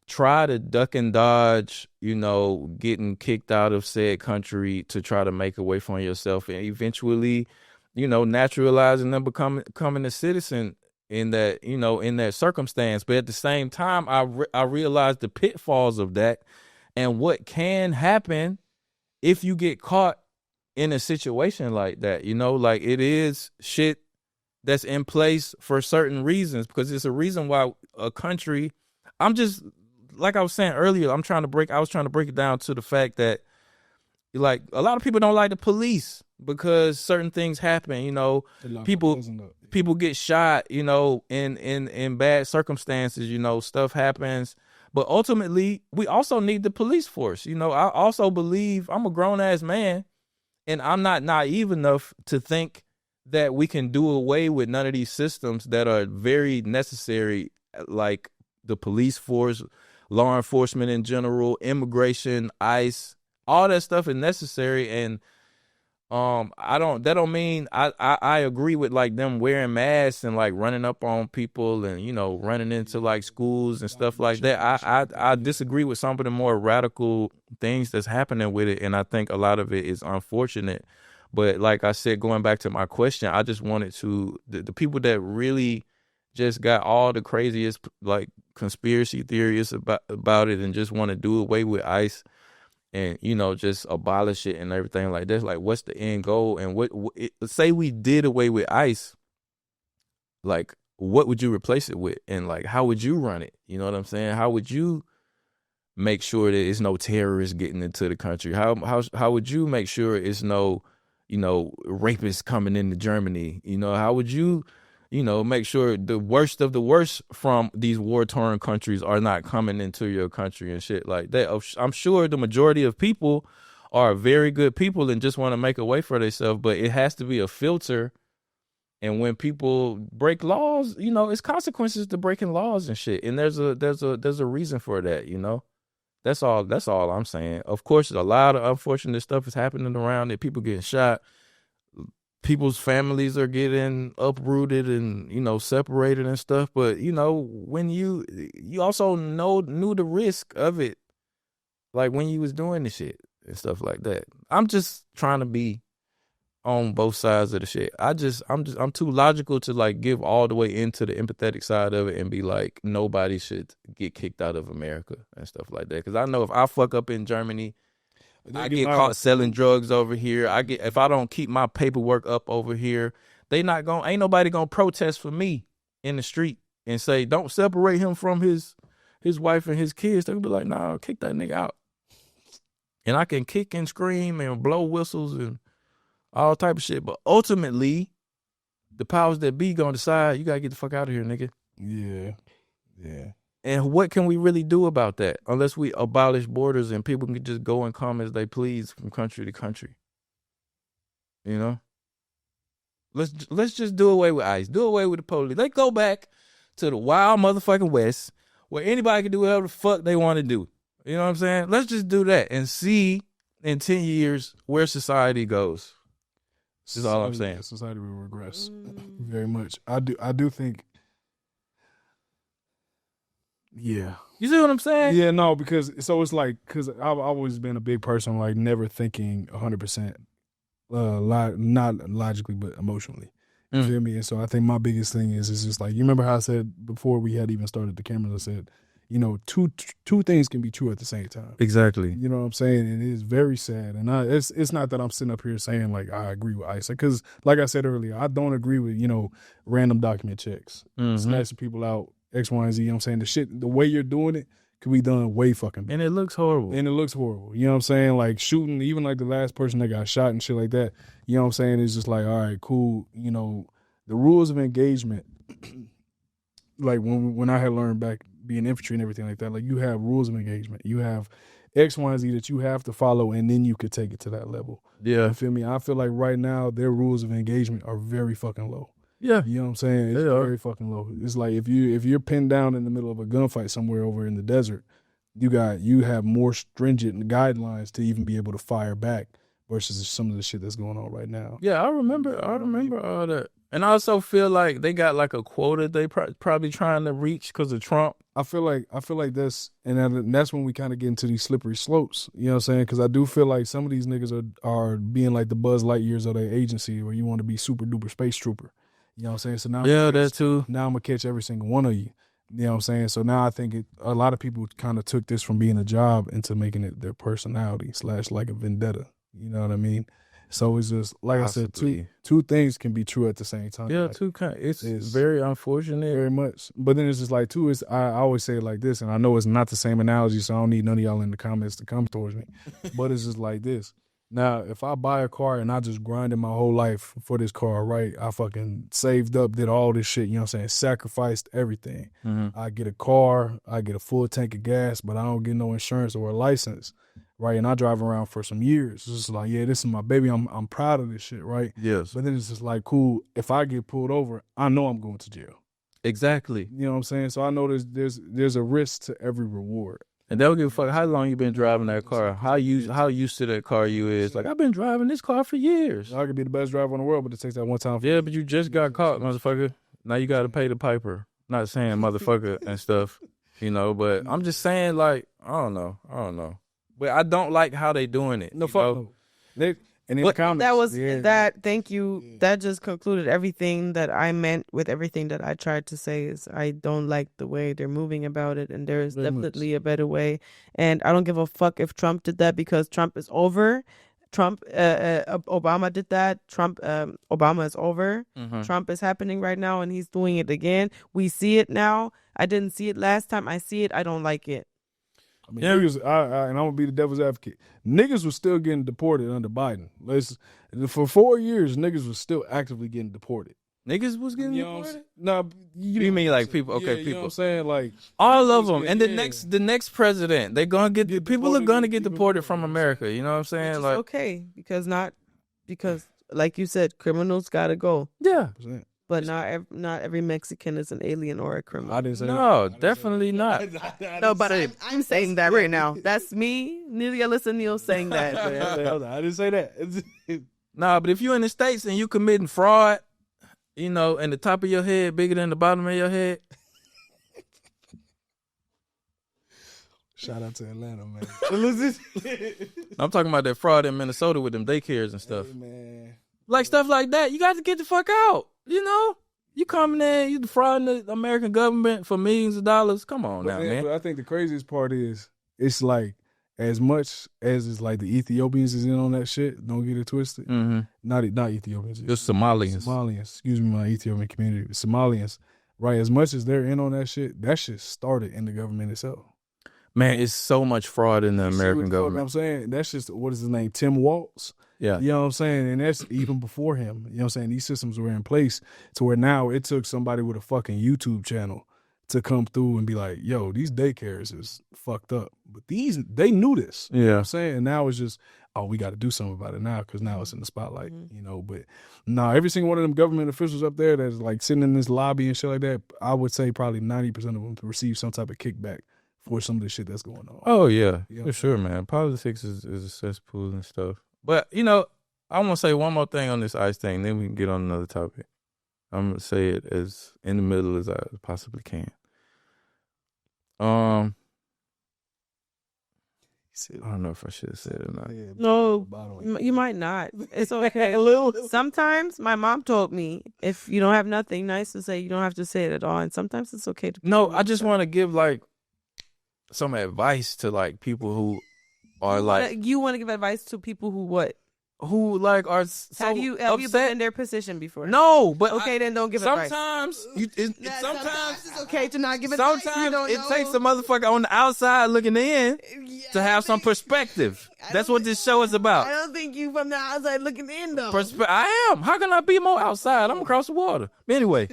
try to duck and dodge, getting kicked out of said country to try to make a way for yourself and eventually, naturalizing and becoming a citizen in that circumstance. But at the same time, I realized the pitfalls of that and what can happen if you get caught in a situation like that. Like, it is shit that's in place for certain reasons, because it's a reason why a country, I'm just, like I was saying earlier, I was trying to break it down to the fact that, like, a lot of people don't like the police because certain things happen, people get shot, in bad circumstances, stuff happens. But ultimately, we also need the police force. I also believe, I'm a grown ass man, and I'm not naive enough to think that we can do away with none of these systems that are very necessary, like the police force, law enforcement in general, immigration, ICE, all that stuff is necessary. And that don't mean I agree with like them wearing masks and like running up on people and running into like schools and stuff like that. I disagree with some of the more radical things that's happening with it, and I think a lot of it is unfortunate. But like I said, going back to my question, I just wanted to the people that really just got all the craziest like conspiracy theories about it and just want to do away with ICE and just abolish it and everything like that. Like, what's the end goal? And say we did away with ICE, like, what would you replace it with? And like, how would you run it? You know what I'm saying? How would you make sure that it's no terrorists getting into the country? How would you make sure it's no rapists coming into Germany? How would you make sure the worst of the worst from these war-torn countries are not coming into your country and shit like that? I'm sure the majority of people are very good people and just want to make a way for themselves, but it has to be a filter. And when people break laws, it's consequences to breaking laws and shit. And there's a reason for that, That's all I'm saying. Of course, a lot of unfortunate stuff is happening around it. People getting shot. People's families are getting uprooted and, separated and stuff. But, when you also knew the risk of it, like when you was doing the shit and stuff like that. I'm just trying to be on both sides of the shit. I'm too logical to like give all the way into the empathetic side of it and be like, nobody should get kicked out of America and stuff like that. Because I know if I fuck up in Germany, I get caught selling drugs over here. If I don't keep my paperwork up over here, ain't nobody gonna protest for me in the street and say, don't separate him from his wife and his kids. They'll be like, nah, kick that nigga out. And I can kick and scream and blow whistles and all type of shit. But ultimately, the powers that be gonna decide, you gotta get the fuck out of here, nigga. Yeah. And what can we really do about that unless we abolish borders and people can just go and come as they please from country to country? Let's just do away with ICE. Do away with the police. Let's go back to the wild motherfucking West where anybody can do whatever the fuck they want to do. You know what I'm saying? Let's just do that and see in 10 years where society goes. That's all I'm saying. Society will regress very much. I do think. Yeah. You see what I'm saying? Yeah, no, because it's like, because I've always been a big person, like never thinking 100%, not logically, but emotionally. You feel me? And so I think my biggest thing is just like, you remember how I said before we had even started the cameras, I said, you know, two things can be true at the same time. Exactly. You know what I'm saying? And it is very sad. And it's not that I'm sitting up here saying like I agree with ICE, because like I said earlier, I don't agree with, you know, random document checks, snatching people out, X, Y, and Z. You know what I'm saying? The way you're doing it could be done way fucking better. And it looks horrible. You know what I'm saying? Like shooting, even like the last person that got shot and shit like that, you know what I'm saying? It's just like, all right, cool. You know, the rules of engagement, like when I had learned back being infantry and everything like that, like you have rules of engagement. You have X, Y, and Z that you have to follow, and then you could take it to that level. Yeah. You feel me? I feel like right now their rules of engagement are very fucking low. Yeah. You know what I'm saying? It's very fucking low. It's like if you're pinned down in the middle of a gunfight somewhere over in the desert, you have more stringent guidelines to even be able to fire back versus some of the shit that's going on right now. Yeah, I remember all that. And I also feel like they got like a quota they probably trying to reach because of Trump. I feel like that's, and that's when we kind of get into these slippery slopes. You know what I'm saying? Because I do feel like some of these niggas are being like the Buzz Lightyears of their agency, where you want to be super duper space trooper. You know what I'm saying? So now, that too. Now I'm gonna catch every single one of you. You know what I'm saying? So now I think a lot of people kind of took this from being a job into making it their personality / like a vendetta. You know what I mean? So it's just like Possibly. I said, two things can be true at the same time. Yeah, like, it's very unfortunate. Very much. But then it's just like too, I always say it like this, and I know it's not the same analogy, so I don't need none of y'all in the comments to come towards me. But it's just like this. Now, if I buy a car and I just grinded my whole life for this car, right? I fucking saved up, did all this shit, you know what I'm saying? Sacrificed everything. I get a car, I get a full tank of gas, but I don't get no insurance or a license, right? And I drive around for some years. It's just like, yeah, this is my baby. I'm proud of this shit, right? Yes. But then it's just like, cool, if I get pulled over, I know I'm going to jail. Exactly. You know what I'm saying? So I know there's a risk to every reward. And they'll give a fuck how long you been driving that car, how used to that car you is. Like, I've been driving this car for years. I could be the best driver in the world, but it takes that one time. Yeah, but you just got caught, motherfucker. Now you got to pay the piper. Not saying motherfucker and stuff, you know, but I'm just saying, like, I don't know. But I don't like how they doing it. No, fuck no. And in the comments, that was that. Thank you. Yeah. That just concluded everything that I meant with everything that I tried to say. Is I don't like the way they're moving about it, and there is definitely a better way. And I don't give a fuck if Trump did that, because Trump is over. Obama did that. Obama is over. Trump is happening right now, and he's doing it again. We see it now. I didn't see it last time. I see it. I don't like it. I mean, niggas, and I'm gonna be the devil's advocate. Niggas was still getting deported under Biden. For 4 years, niggas was still actively getting deported. Niggas was getting deported? No, you mean like people? Okay, yeah, people. You know what I'm saying? Like all of them. And the next president, they gonna get people are gonna get deported from America. You know what I'm saying? Which is like okay, because like you said, criminals gotta go. Yeah. But not every Mexican is an alien or a criminal. I didn't say no, definitely not. No, but I'm saying that right now. That's me, Nelia Neal, saying that. I didn't say that. Nah, but if you're in the States and you committing fraud, you know, and the top of your head bigger than the bottom of your head. Shout out to Atlanta, man. I'm talking about that fraud in Minnesota with them daycares and stuff. Hey, man. Like stuff like that, you got to get the fuck out. You know, you coming in, you defrauding the American government for millions of dollars. Come on now, man. But I think the craziest part is, it's like, as much as it's like the Ethiopians is in on that shit, don't get it twisted. Not Ethiopians. Just Somalians. Excuse me, my Ethiopian community. Somalians, right? As much as they're in on that shit started in the government itself. Man, it's so much fraud in the American government. I'm saying, that's just, what is his name? Tim Walz. Yeah. You know what I'm saying? And that's even before him. You know what I'm saying? These systems were in place to where now it took somebody with a fucking YouTube channel to come through and be like, yo, these daycares is fucked up. But they knew this. Yeah. You know what I'm saying? And now it's just, oh, we got to do something about it now because now it's in the spotlight, you know. But no, every single one of them government officials up there that's like sitting in this lobby and shit like that, I would say probably 90% of them receive some type of kickback for some of the shit that's going on. Oh yeah, for sure, man. Politics is a cesspool and stuff. But you know, I want to say one more thing on this ICE thing, then we can get on another topic. I'm gonna say it as in the middle as I possibly can. I don't know if I should have said it or not. No, you might not. It's okay. Sometimes my mom told me if you don't have nothing nice to say, you don't have to say it at all. And sometimes it's okay to. No, I just want to give like some advice to like people who are like. You want to give advice to people who what? Who like are so have you been in their position before? No, but okay, then don't give advice. Sometimes sometimes it's okay to not give advice. Sometimes it takes a motherfucker on the outside looking in to have some perspective. That's what this show is about. I don't think you from the outside looking in though. I am. How can I be more outside? I'm across the water. Anyway,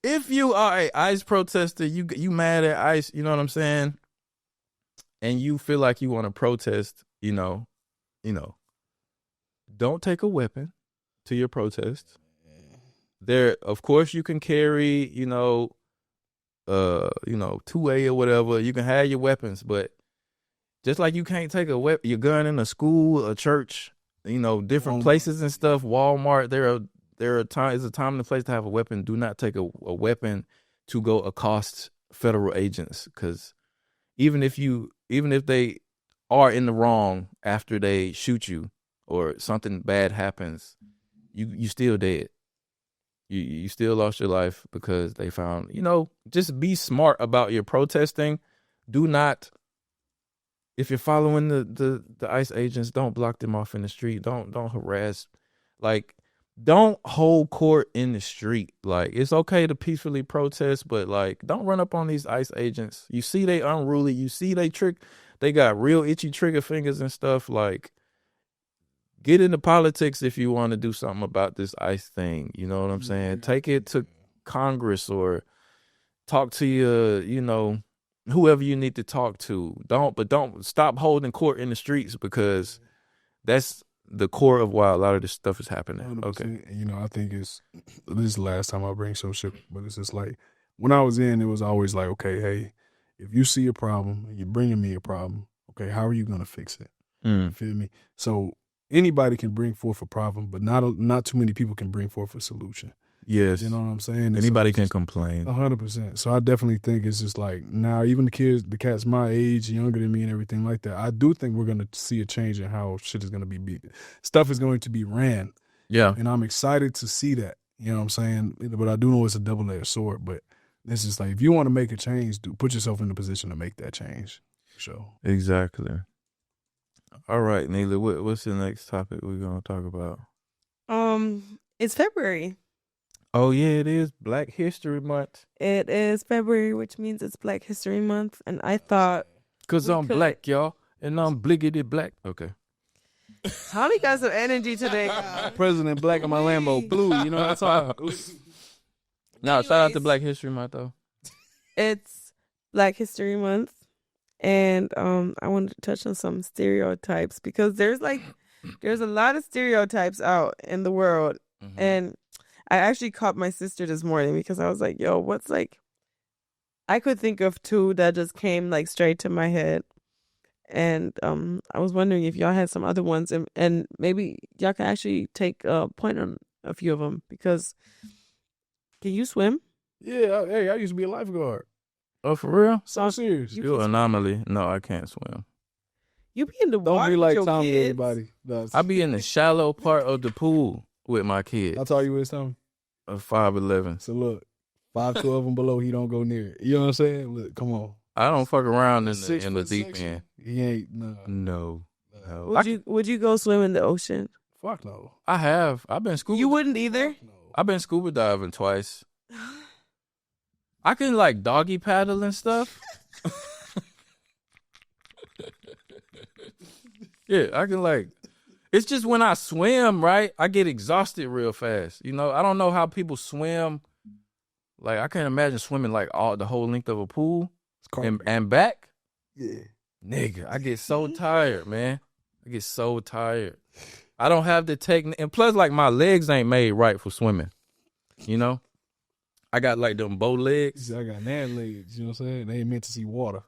if you are a ICE protester, you mad at ICE, you know what I'm saying, and you feel like you want to protest, you know. Don't take a weapon to your protest. There, of course, you can carry, 2A or whatever. You can have your weapons, but just like you can't take your gun in a school, a church, different places and stuff. Walmart, there's a time and a place to have a weapon. Do not take a weapon to go accost federal agents, because even if they are in the wrong after they shoot you, or something bad happens, you still dead. You still lost your life because they found, just be smart about your protesting. Do not, if you're following the ICE agents, don't block them off in the street. Don't harass. Like, don't hold court in the street. Like, it's okay to peacefully protest, but like, don't run up on these ICE agents. You see they unruly. You see they got real itchy trigger fingers and stuff. Like, get into politics if you want to do something about this ICE thing. You know what I'm saying? Take it to Congress or talk to your, whoever you need to talk to. Don't stop holding court in the streets, because that's the core of why a lot of this stuff is happening. Okay. I think this is the last time I bring some shit, but it's just like, when I was in, it was always like, okay, hey, if you see a problem and you're bringing me a problem, okay, how are you going to fix it? You feel me? So, anybody can bring forth a problem, but not too many people can bring forth a solution. Yes. You know what I'm saying? Anybody can complain. 100%. So I definitely think it's just like, now, even the cats my age, younger than me and everything like that, I do think we're going to see a change in how shit is going to be beat. Stuff is going to be ran. Yeah. And I'm excited to see that. You know what I'm saying? But I do know it's a double-edged sword. But it's just like, if you want to make a change, put yourself in a position to make that change. Sure. Exactly. All right, Neela, what's the next topic we're going to talk about? It's February. Oh, yeah, it is Black History Month. It is February, which means it's Black History Month. And I thought... Because I'm black, y'all, and I'm bliggity black. Okay. Tommy got some energy today. President Black on my Lambo blue, you know what I'm talking. No, shout out to Black History Month, though. It's Black History Month. And I wanted to touch on some stereotypes, because there's a lot of stereotypes out in the world. Mm-hmm. And I actually caught my sister this morning, because I was like, yo, I could think of two that just came like straight to my head. And I was wondering if y'all had some other ones, and maybe y'all can actually take a point on a few of them, because can you swim? Yeah, I used to be a lifeguard. Oh, for real? So serious. You're an anomaly. No, I can't swim. You be in the water. Don't be like with your Tommy, kids. everybody does. I be in the shallow part of the pool with my kids. How tall you is, Tommy? 5'11". So look, 5'12" and below, he don't go near it. You know what I'm saying? Look, come on. I don't fuck around in the deep end. He ain't, no. Would you go swim in the ocean? Fuck no. I have. I've been scuba. You wouldn't either? No. I've been scuba diving twice. I can like doggy paddle and stuff. Yeah, I can like. It's just when I swim, right? I get exhausted real fast. I don't know how people swim. Like, I can't imagine swimming like the whole length of a pool and back. Yeah. Nigga, I get so tired, man. I get so tired. I don't have the technique, and plus, like my legs ain't made right for swimming. You know, I got like them bow legs. I got nan legs. You know what I'm saying? They ain't meant to see water.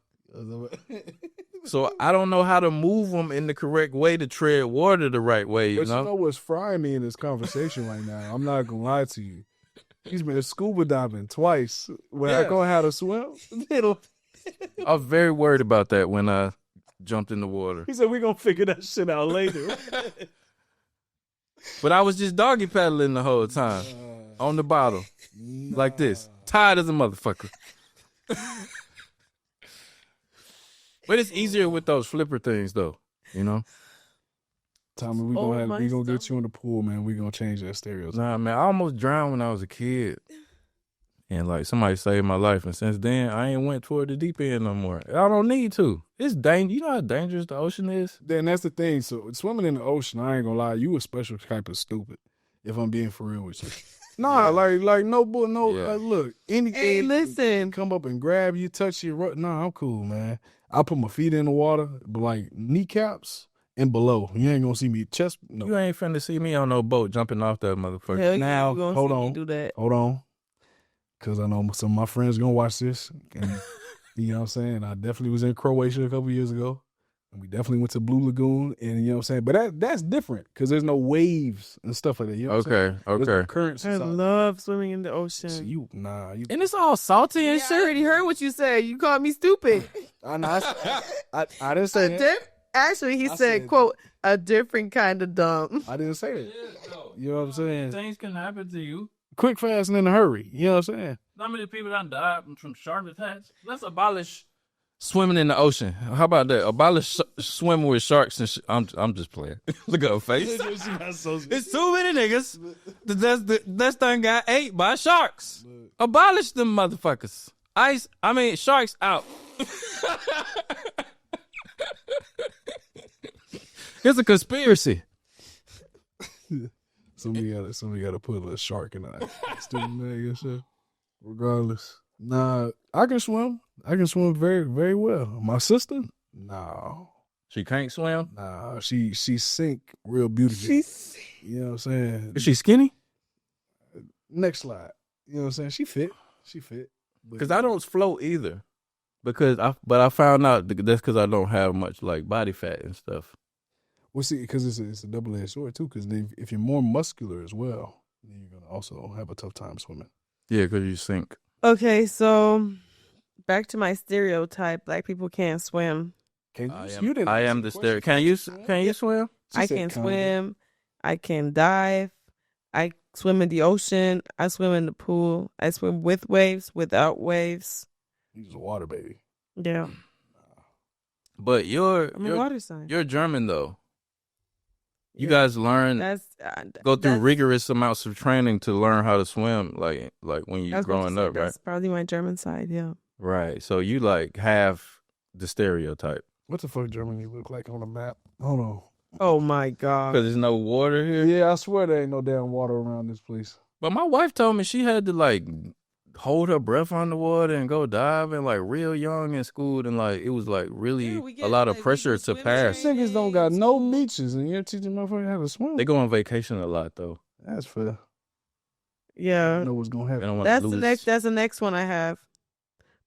So I don't know how to move them in the correct way to tread water the right way. But you know what's frying me in this conversation right now? I'm not gonna lie to you. He's been scuba diving twice. When I go how to swim, I was very worried about that when I jumped in the water. He said we're gonna figure that shit out later. But I was just doggy paddling the whole time on the bottom, like this, tired as a motherfucker. But it's easier with those flipper things, though. You know. Tommy, we gonna get you in the pool, man. We gonna change that stereotype. Nah, man, I almost drowned when I was a kid, and like somebody saved my life. And since then, I ain't went toward the deep end no more. I don't need to. It's dangerous. You know how dangerous the ocean is. Then that's the thing. So swimming in the ocean, I ain't gonna lie, you a special type of stupid. If I'm being for real with you. Nah, like no bull, no. Yeah. Look, anything. Hey, listen. Come up and grab you, touch you. Nah, I'm cool, man. I put my feet in the water, but like kneecaps and below. You ain't gonna see me chest. No. You ain't finna see me on no boat jumping off that motherfucker. Hell, Now, you gonna hold see me on. do that. Hold on. Because I know some of my friends gonna watch this. And, you know what I'm saying? I definitely was in Croatia a couple years ago. And we definitely went to Blue Lagoon. And you know what I'm saying? But that's different because there's no waves and stuff like that. You know what I'm saying? There's no currents. I love swimming in the ocean. So And it's all salty and I shit. already heard what you said. You called me stupid. I didn't say that. Actually, he I said, said- quote, a different kind of dumb. I didn't say that. You know what I'm saying? Things can happen to you. Quick, fast, and in a hurry. You know what I'm saying? How many people done died from shark attacks? Let's abolish swimming in the ocean. How about that? Abolish swimming with sharks and I'm just playing. Look at her face. It's too many niggas that's done got ate by sharks. Abolish them motherfuckers. Sharks out. It's a conspiracy. Somebody got to put a little shark in that stupid nigga shit. Regardless, nah, I can swim. I can swim very, very well. My sister, no, She can't swim. nah, she sink real beautifully. You know what I'm saying? Is she skinny? Next slide. You know what I'm saying? She fit. Because I don't float either. But I found out that's because I don't have much like body fat and stuff. Well, see, because it's a double-edged sword too. Because if you're more muscular as well, then you're gonna also have a tough time swimming. Yeah, because you sink. Okay, so back to my stereotype. Black people can't swim. I am the stereo. Can you swim? I can swim. I can dive. I swim in the ocean. I swim in the pool. I swim with waves, without waves. He's a water baby. Yeah. But I'm a water sign. you're German though. You guys learn go through that's- rigorous amounts of training to learn how to swim, like when you're I was about to growing say, up, right? That's probably my German side, yeah. Right. So you like have the stereotype What the fuck Germany look like on the map? Hold on. Oh my God. because there's no water here. Yeah, I swear there ain't no damn water around this place. But my wife told me she had to like hold her breath underwater and go diving like real young in school, and like it was like really we a get, lot of like, pressure we to swim pass. training. Niggas don't got no beaches, and you're teaching motherfuckers how to swim. They go on vacation a lot though. That's fair. Yeah. You know what's gonna They happen. don't want That's to the lose. next one I have.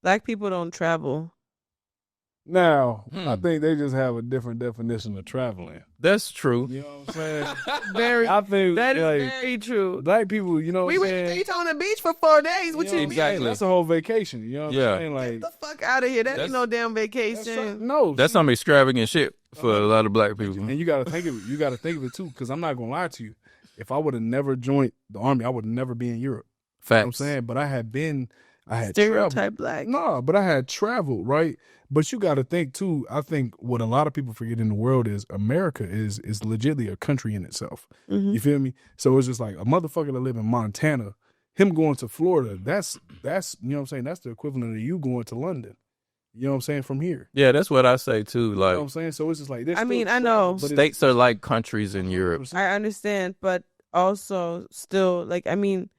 Black people don't travel. Now, I think they just have a different definition of traveling. That's true. You know what I'm saying? Very I think that is like, very true. black people, you know what We I'm went saying? to Daytona Beach for 4 days. What You you know mean? Exactly. That's a whole vacation. You know what Yeah. I'm saying? Like, Get the fuck out of here. That That's- ain't no damn that's vacation. no. That's some extravagant shit for a lot of black people. And you gotta think of it. You gotta think of it too, because I'm not gonna lie to you. If I would have never joined the army, I would never be in Europe. You know what I'm Facts. saying? But I had traveled. Stereotype black. No, but I had traveled, right? But you got to think too. I think what a lot of people forget in the world is America is legitimately a country in itself. Mhm. You feel me? So it's just like a motherfucker that live in Montana, him going to Florida. That's you know what I'm saying. That's the equivalent of you going to London. You know what I'm saying? From here. Yeah, that's what I say too. You know Like what I'm saying? So it's just like this. I mean, I know. but states are like countries in Europe. I understand, but also still, like, I mean,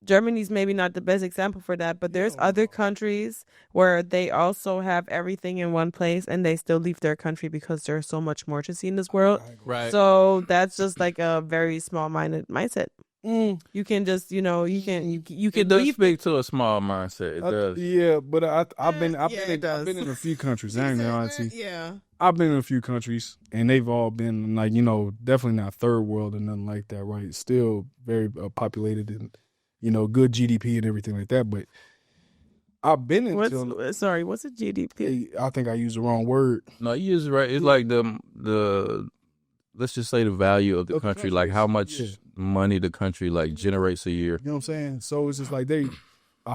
Germany's maybe not the best example for that, but there's other countries where they also have everything in one place and they still leave their country because there's so much more to see in this world. Right. So that's just like a very small-minded mindset. You can just, you can It does speak to a small mindset. It does. Yeah, but I've been in a few countries. I ain't gonna lie to you. Yeah. I've been in a few countries, and they've all been like, definitely not third world or nothing like that, right? Still very populated and, good GDP and everything like that. But I've been into. What's a GDP? I think I used the wrong word. No, you use it right. It's like the let's just say the value of the country, like how much money the country like generates a year. You know what I'm saying? So it's just like a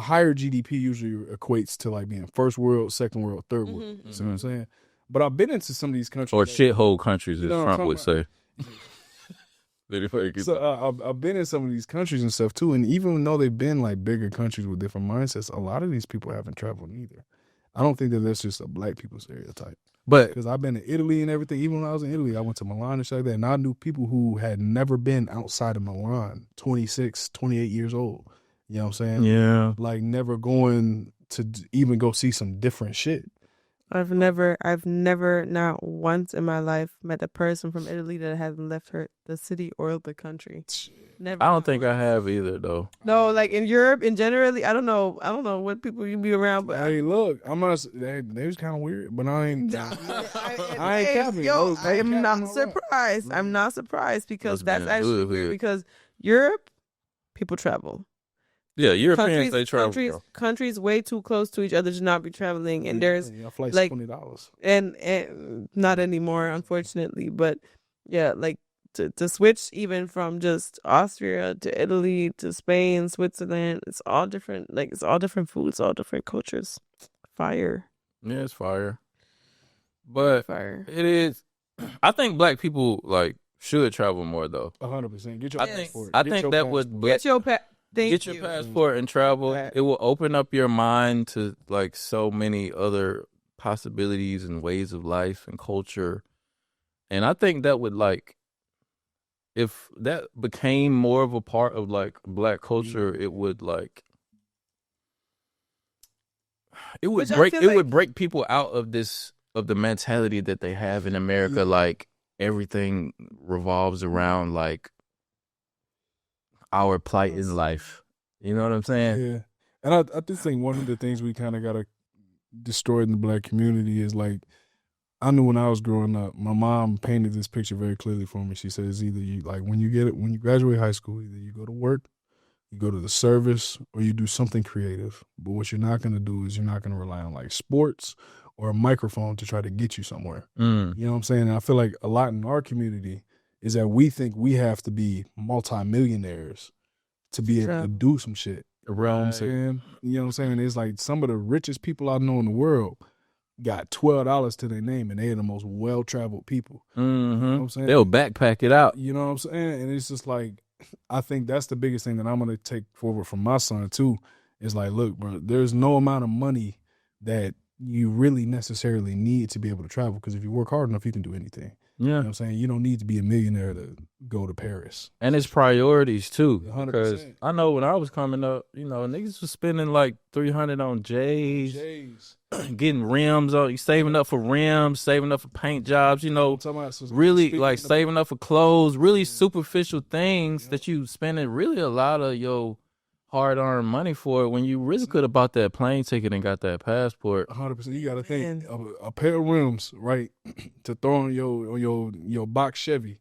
higher GDP usually equates to like being first world, second world, third world. You see what I'm saying? But I've been into some of these countries. Or shithole countries, as Trump would say. So I've been in some of these countries and stuff too, and even though they've been like bigger countries with different mindsets, a lot of these people haven't traveled either. I don't think that that's just a black people stereotype. But because I've been to Italy and everything, even when I was in Italy, I went to Milan and shit like that, and I knew people who had never been outside of Milan, 26, 28 years old. You know what I'm saying? Yeah. Like never going to even go see some different shit. I've never, not once in my life met a person from Italy that hasn't left the city or the country. Never. I don't think I have either, though. No, like in Europe, in generally, I don't know what people you be around, but hey, look, I'm not. They was kind of weird, but I ain't. I ain't capping. Yo, I'm not surprised. I'm not surprised because that's actually weird. Because Europe, people travel. Yeah, Europeans they travel. Countries way too close to each other to not be traveling, and there's like $20, and not anymore, unfortunately. But yeah, like to switch even from just Austria to Italy to Spain, Switzerland, it's all different. Like it's all different foods, all different cultures. Fire. Yeah, it's fire. But fire. It is. I think black people like should travel more though. 100%. Get your passport. I think that would get your Get your passport and travel. It will open up your mind to like so many other possibilities and ways of life and culture. And I think that would like, if that became more of a part of like black culture, it would like, it would break people out of the mentality that they have in America. Like everything revolves around like our plight in life. You know what I'm saying? Yeah. And I just think one of the things we kind of got to destroy in the black community is like, I knew when I was growing up, my mom painted this picture very clearly for me. She says either you, like when you graduate high school, either you go to work, you go to the service, or you do something creative. But what you're not going to do is you're not going to rely on like sports or a microphone to try to get you somewhere. You know what I'm saying? And I feel like a lot in our community is that we think we have to be multimillionaires to be able to do some shit. You know what I'm saying? You know what I'm saying? It's like some of the richest people I know in the world got $12 to their name, and they're the most well-traveled people. You know what I'm saying? They'll backpack it out. You know what I'm saying? And it's just like, I think that's the biggest thing that I'm going to take forward from my son, too, is like, look, bro, there's no amount of money that you really necessarily need to be able to travel, because if you work hard enough, you can do anything. Yeah. You know what I'm saying? You don't need to be a millionaire to go to Paris. And it's priorities, too. 100%. Because I know when I was coming up, you know, niggas was spending like $300 on J's. Getting rims, you saving up for rims, saving up for paint jobs, you know, really like saving up for clothes, really superficial things that you spending really a lot of your hard-earned money for when you really could have bought that plane ticket and got that passport. 100%. You got to think a pair of rims, right, to throw on your box Chevy,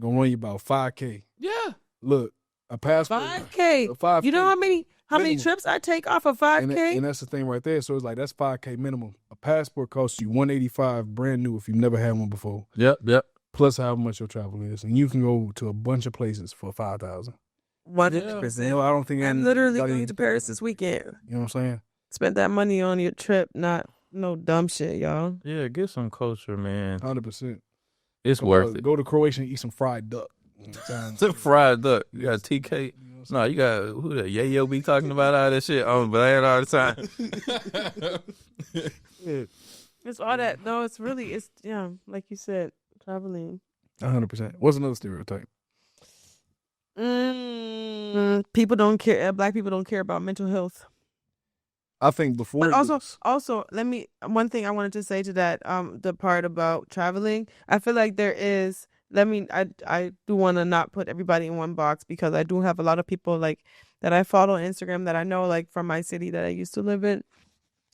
gonna run you about $5K. Yeah. Look, a passport. $5K. You know how many trips I take off of $5K? And that's the thing right there. So it's like that's $5K minimum. A passport costs you $185 brand new if you've never had one before. Yep. Plus how much your travel is, and you can go to a bunch of places for $5,000. 100%. I don't think I'm literally going to Paris this weekend. You know what I'm saying? Spend that money on your trip, not no dumb shit, y'all. Yeah, get some culture, man. 100%. It's worth it. Go to Croatia and eat some fried duck. Some fried duck. You got TK. No, you got who that Yayo be talking about all that shit on Bland all the time. It's all that. No, it's like you said, traveling. 100%. What's another stereotype? People don't care. Black people don't care about mental health. I think before. But also, one thing I wanted to say to that, the part about traveling, I feel like there is. I do want to not put everybody in one box, because I do have a lot of people like that I follow on Instagram that I know, like from my city that I used to live in.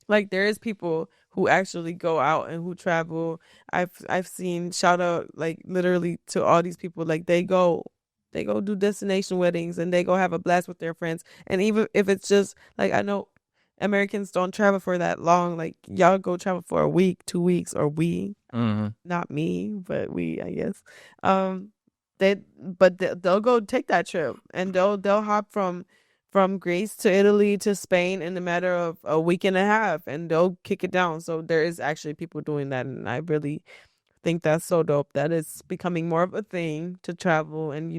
Like, there is people who actually go out and who travel. I've seen, shout out, like, literally to all these people, like they go do destination weddings and they go have a blast with their friends. And even if it's just like, I know Americans don't travel for that long. Like, y'all go travel for a week, 2 weeks, or not me, but we, I guess. They'll go take that trip, and they'll hop from Greece to Italy to Spain in a matter of a week and a half, and they'll kick it down. So there is actually people doing that, and I really think that's so dope. That it's becoming more of a thing to travel, and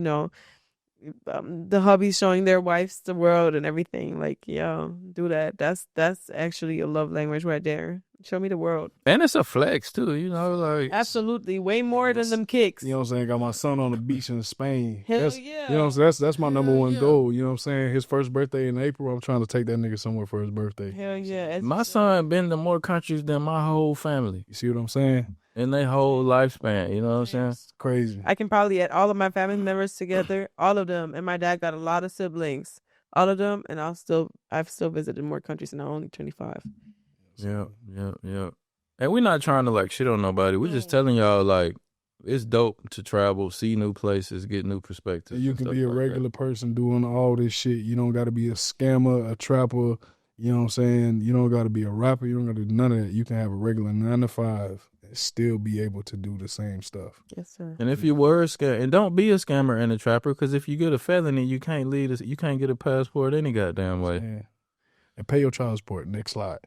the hubbies showing their wives the world and everything. Like, do that. That's actually a love language right there. Show me the world. And it's a flex too, like absolutely way more than them kicks. You know what I'm saying? Got my son on the beach in Spain. Hell yeah. You know what I'm saying? That's my number one goal. You know what I'm saying? His first birthday in April. I'm trying to take that nigga somewhere for his birthday. Hell yeah. My son been to more countries than my whole family. You see what I'm saying? In their whole lifespan, you know what I'm saying? It's crazy. I can probably add all of my family members together, all of them, and my dad got a lot of siblings, all of them, and I've still visited more countries, and I'm only 25. Yeah. And we're not trying to like shit on nobody. We're just telling y'all, like, it's dope to travel, see new places, get new perspectives. You can be a regular person doing all this shit. You don't got to be a scammer, a trapper. You know what I'm saying? You don't got to be a rapper. You don't got to do none of that. You can have a regular 9 to 5 and still be able to do the same stuff. Yes, sir. And if you were a scammer, and don't be a scammer and a trapper, because if you get a felony, you can't you can't get a passport any goddamn way. Yeah. And pay your child support. Next slide.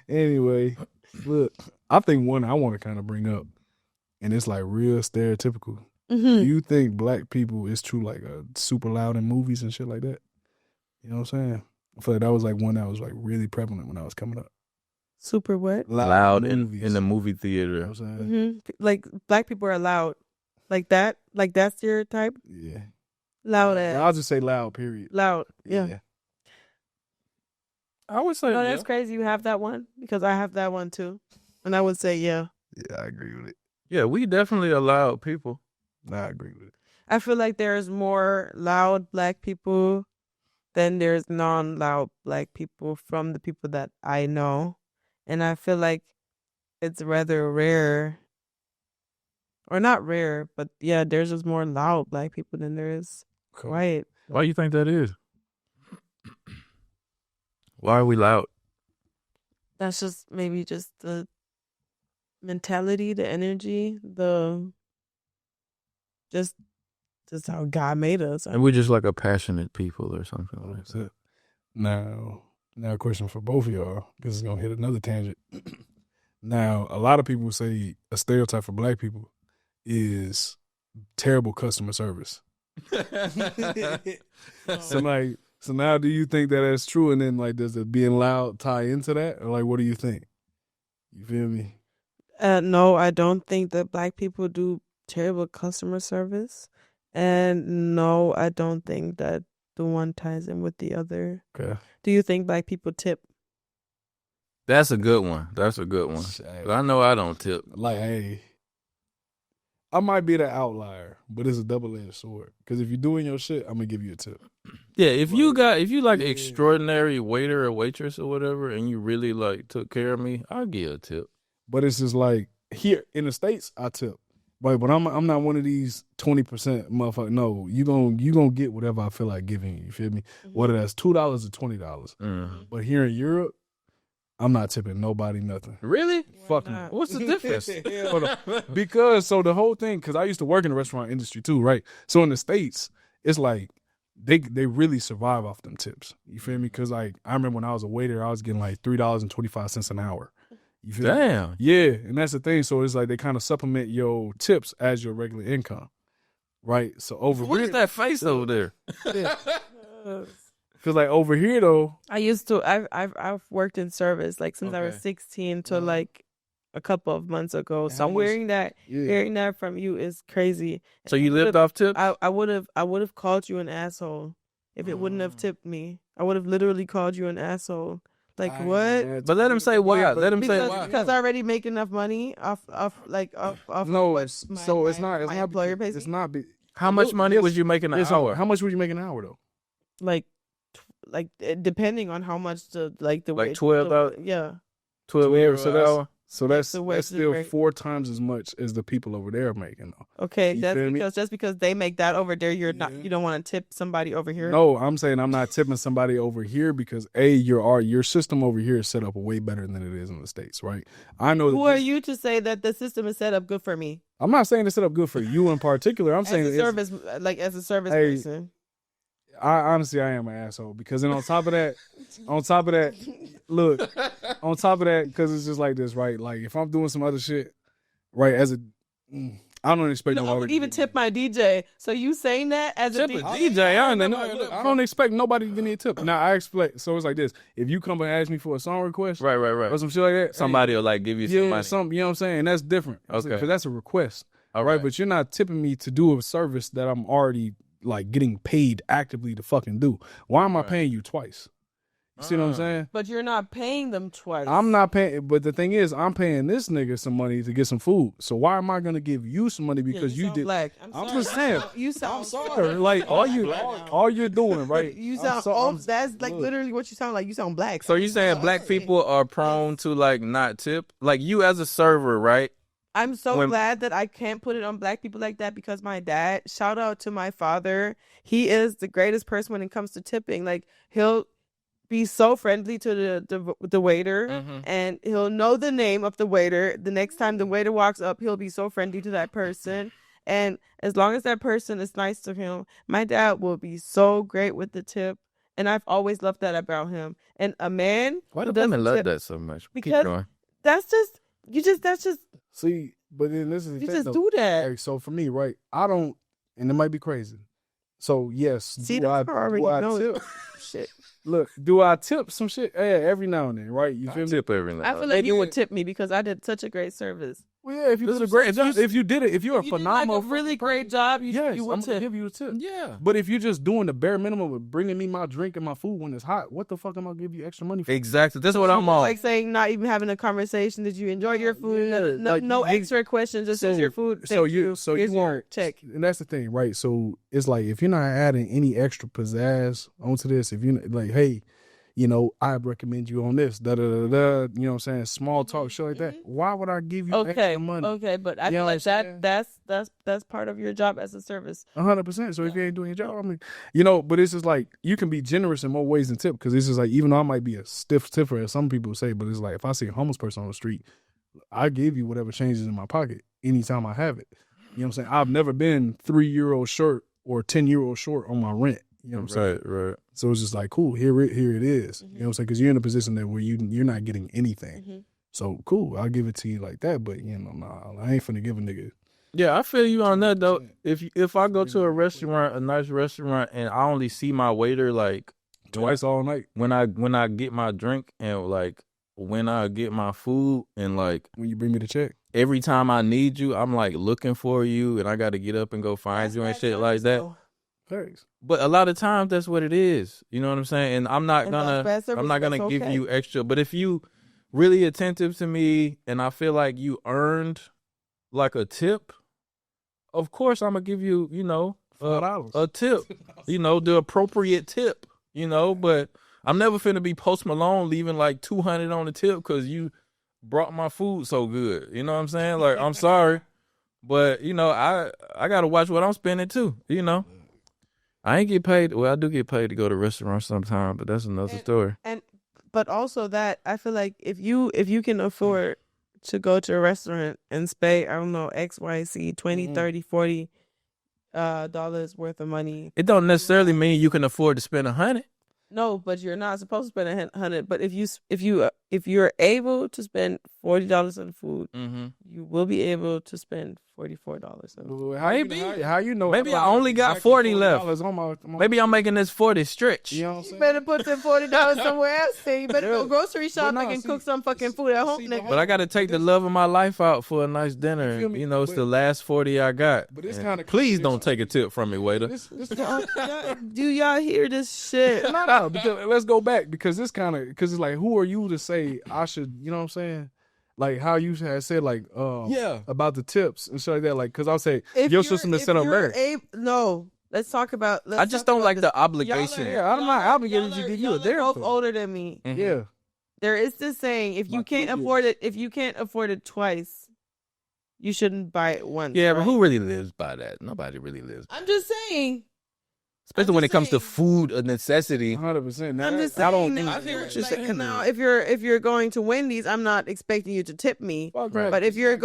Anyway, look, I think one I want to kind of bring up, and it's like real stereotypical. Do you think black people is true like super loud in movies and shit like that? You know what I'm saying? I feel like that was like one that was like really prevalent when I was coming up. Super what? Loud in the movie theater. You know what I'm saying? Like, black people are loud. Like that stereotype? Yeah. Loud ass. I'll just say loud, period. Loud. Yeah. I would say, that's crazy. You have that one, because I have that one too, and I would say, yeah. Yeah, I agree with it. Yeah, we definitely are loud people. I agree with it. I feel like there's more loud black people than there's non-loud black people from the people that I know, and I feel like it's rather rare, or not rare, but yeah, there's just more loud black people than there is quiet. Why do you think that is? Why are we loud? That's just maybe just the mentality, the energy, just how God made us. And we're just like a passionate people or something like that. Now a question for both of y'all, because it's going to hit another tangent. Now, a lot of people say a stereotype for black people is terrible customer service. So now do you think that that's true? And then, like, does it being loud tie into that? Or, like, what do you think? You feel me? No, I don't think that black people do terrible customer service. And no, I don't think that the one ties in with the other. Okay. Do you think black people tip? That's a good one. I know I don't tip. Like, hey, I might be the outlier, but it's a double-edged sword. Because if you're doing your shit, I'm going to give you a tip. Yeah, if you like extraordinary waiter or waitress or whatever, and you really like took care of me, I'll give you a tip. But it's just like, here in the States, I tip. But I'm not one of these 20% motherfuckers. No, you gonna get whatever I feel like giving you. You feel me? Whether that's $2 or $20. But here in Europe, I'm not tipping nobody nothing. Really? Fuck no. What's the difference? Because so the whole thing, because I used to work in the restaurant industry too, right? So in the States, it's like they really survive off them tips. You feel me? Because like I remember when I was a waiter, I was getting like $3.25 an hour. You feel Damn. me? Yeah, and that's the thing. So it's like they kind of supplement your tips as your regular income, right? So over What is that face over there? Because like over here though, I've worked in service like since I was 16 to like a couple of months ago. So much- hearing that from you is crazy. So you lived off tips? I would have called you an asshole if it wouldn't have tipped me. I would have literally called you an asshole. Like what? But let him say why. Let him say why. Because I already make enough money off No, what it's my- so it's my- not. It's my not. employer pays It's me. not. How much money was you making an hour? How much were you making an hour though? like depending on how much the Like wage- 12 the- hours? yeah. 12 hours So an that's- hour? So that's the wage is still very- 4 times as much as the people over there are making though. Okay, You that's feel me? because just because they make that over there, you don't want to tip somebody over here. No, I'm saying I'm not tipping somebody over here because your system over here is set up way better than it is in the States, right? I know. Who are you to say that the system is set up good for me? I'm not saying it's set up good for you in particular. I'm saying As a it's- service, as a service Hey, person. I honestly I am an asshole because then on top of that, look, on top of that, because it's just like this, right? Like if I'm doing some other shit, right? I don't expect I nobody. would even tip my DJ. So you saying that as a Tip a DJ? DJ. I don't expect nobody to give me a tip. Now I expect. So it's like this: if you come and ask me for a song request, Right. or some shit like that, Somebody will like give you some yeah, money. something. You know what I'm saying? That's different. Okay. Because that's a request. All Right, but you're not tipping me to do a service that I'm already like getting paid actively to fucking do. Why am I paying you twice? You see what I'm saying? But you're not paying them twice. I'm not paying, but the thing is, I'm paying this nigga some money to get some food. So why am I gonna give you some money Yeah, because you sound did? black. I'm just saying. You sound Sorry, like all you're doing, right? You sound. That's like literally what you sound like. You sound black. So you saying black people are prone to like not tip? Like you as a server, right? I'm so When- glad that I can't put it on black people like that because my dad, shout out to my father, he is the greatest person when it comes to tipping. Like he'll be so friendly to the waiter and he'll know the name of the waiter. The next time the waiter walks up, he'll be so friendly to that person. And as long as that person is nice to him, my dad will be so great with the tip. And I've always loved that about him. And a man Why who do women doesn't love tip- that so much? Keep Because going. that's just See, but then this is the you thing, just though. do that. Hey, so for me, right? I don't, and it might be crazy. So yes, See, do that's how I already know tip? shit. Look, do I tip some shit? Yeah, every now and then, right? You feel me? Tip every now. I feel like you would tip me because I did such a great service. Well, yeah, if you This did is a great job, job. if you did it, if you're a You did phenomenal, like a really great job. yes, you I'm would gonna tip. give you a tip. Yeah. But if you're just doing the bare minimum of bringing me my drink and my food when it's hot, what the fuck am I gonna give you extra money for? Exactly. That's what I'm on. Like saying not even having a conversation. Did you enjoy your food? Yeah, No, like, no you- extra questions. Just says your food. So Thank you Here's your won't check. and that's the thing, right? So it's like if you're not adding any extra pizzazz onto this, if you're like, hey, you know, I recommend you on this, da da da da. You know what I'm saying? Small talk, shit like that. Why would I give you Okay, extra money? okay, but I You know feel what like I'm saying? that's part of your job as a service. 100%. So if you ain't doing your job, I mean, you know, but it's just like you can be generous in more ways than tip because it's just like even though I might be a stiff tipper, as some people say, but it's like if I see a homeless person on the street, I give you whatever changes in my pocket anytime I have it. You know what I'm saying? I've never been €3 short or €10 short on my rent. You know what I'm saying? Right. So it's just like, cool, here it is. You know what I'm saying? Because you're in a position that where you're not getting anything. So cool, I'll give it to you like that. But you know, nah, I ain't finna give a nigga. Yeah, I feel you on that though. If I go to a restaurant, a nice restaurant, and I only see my waiter like Twice all night when I get my drink and like when I get my food and like when you bring me the check. every time I need you, I'm like looking for you and I got to get up and go find you and shit like that. Thanks. But a lot of times that's what it is. You know what I'm saying? And I'm not And gonna that's bad service, that's give okay. you extra. But if you really attentive to me and I feel like you earned like a tip, of course I'm gonna give you, you know, $5. a tip. You know, the appropriate tip. You know, but I'm never finna be Post Malone leaving like 200 on the tip because you brought my food so good. You know what I'm saying? Like, I'm sorry, but you know, I gotta watch what I'm spending too. You know. I ain't get paid. Well, I do get paid to go to restaurants sometime, but that's another story. But also that I feel like if you can afford to go to a restaurant and spend, I don't know, XYZ, 20, 30, 40 dollars worth of money. It don't necessarily mean you can afford to spend 100. No, but you're not supposed to spend 100. But if you if you're able to spend $40 on food, Mm-hmm. you will be able to spend $44 on food. How you know? Maybe I only got 40 left. On my Maybe I'm making this 40 stretch. You know what I'm You saying? better put the $40 somewhere else. Then you better go grocery shopping and cook some fucking food at home, nigga. But I got to take the love of my life out for a nice dinner. You feel me? You know, it's But- the last 40 I got. But it's And kinda please don't take a tip from me, waiter. Do y'all hear this shit? No, because let's go back because it's it's like, who are you to say I should? You know what I'm saying? Like how you had said, like, Yeah. about the tips and shit like that. Like, because I'll say If your you're- system is if set up you're better. No, let's talk about. I just don't like the obligation. Yeah, I'm not obligated to give you a They're both tip. older than me. Mhm. Yeah, There is this saying: if you Like, can't yeah. afford it, if you can't afford it twice, you shouldn't buy it once. Yeah, but right? who really lives by that? Nobody really lives. I'm just saying. Especially when it just comes to saying. food, a necessity. 100%. I'm just saying. I don't- now, I hear what you're like, saying. now, if you're going to Wendy's, I'm not expecting you to tip me. But if we're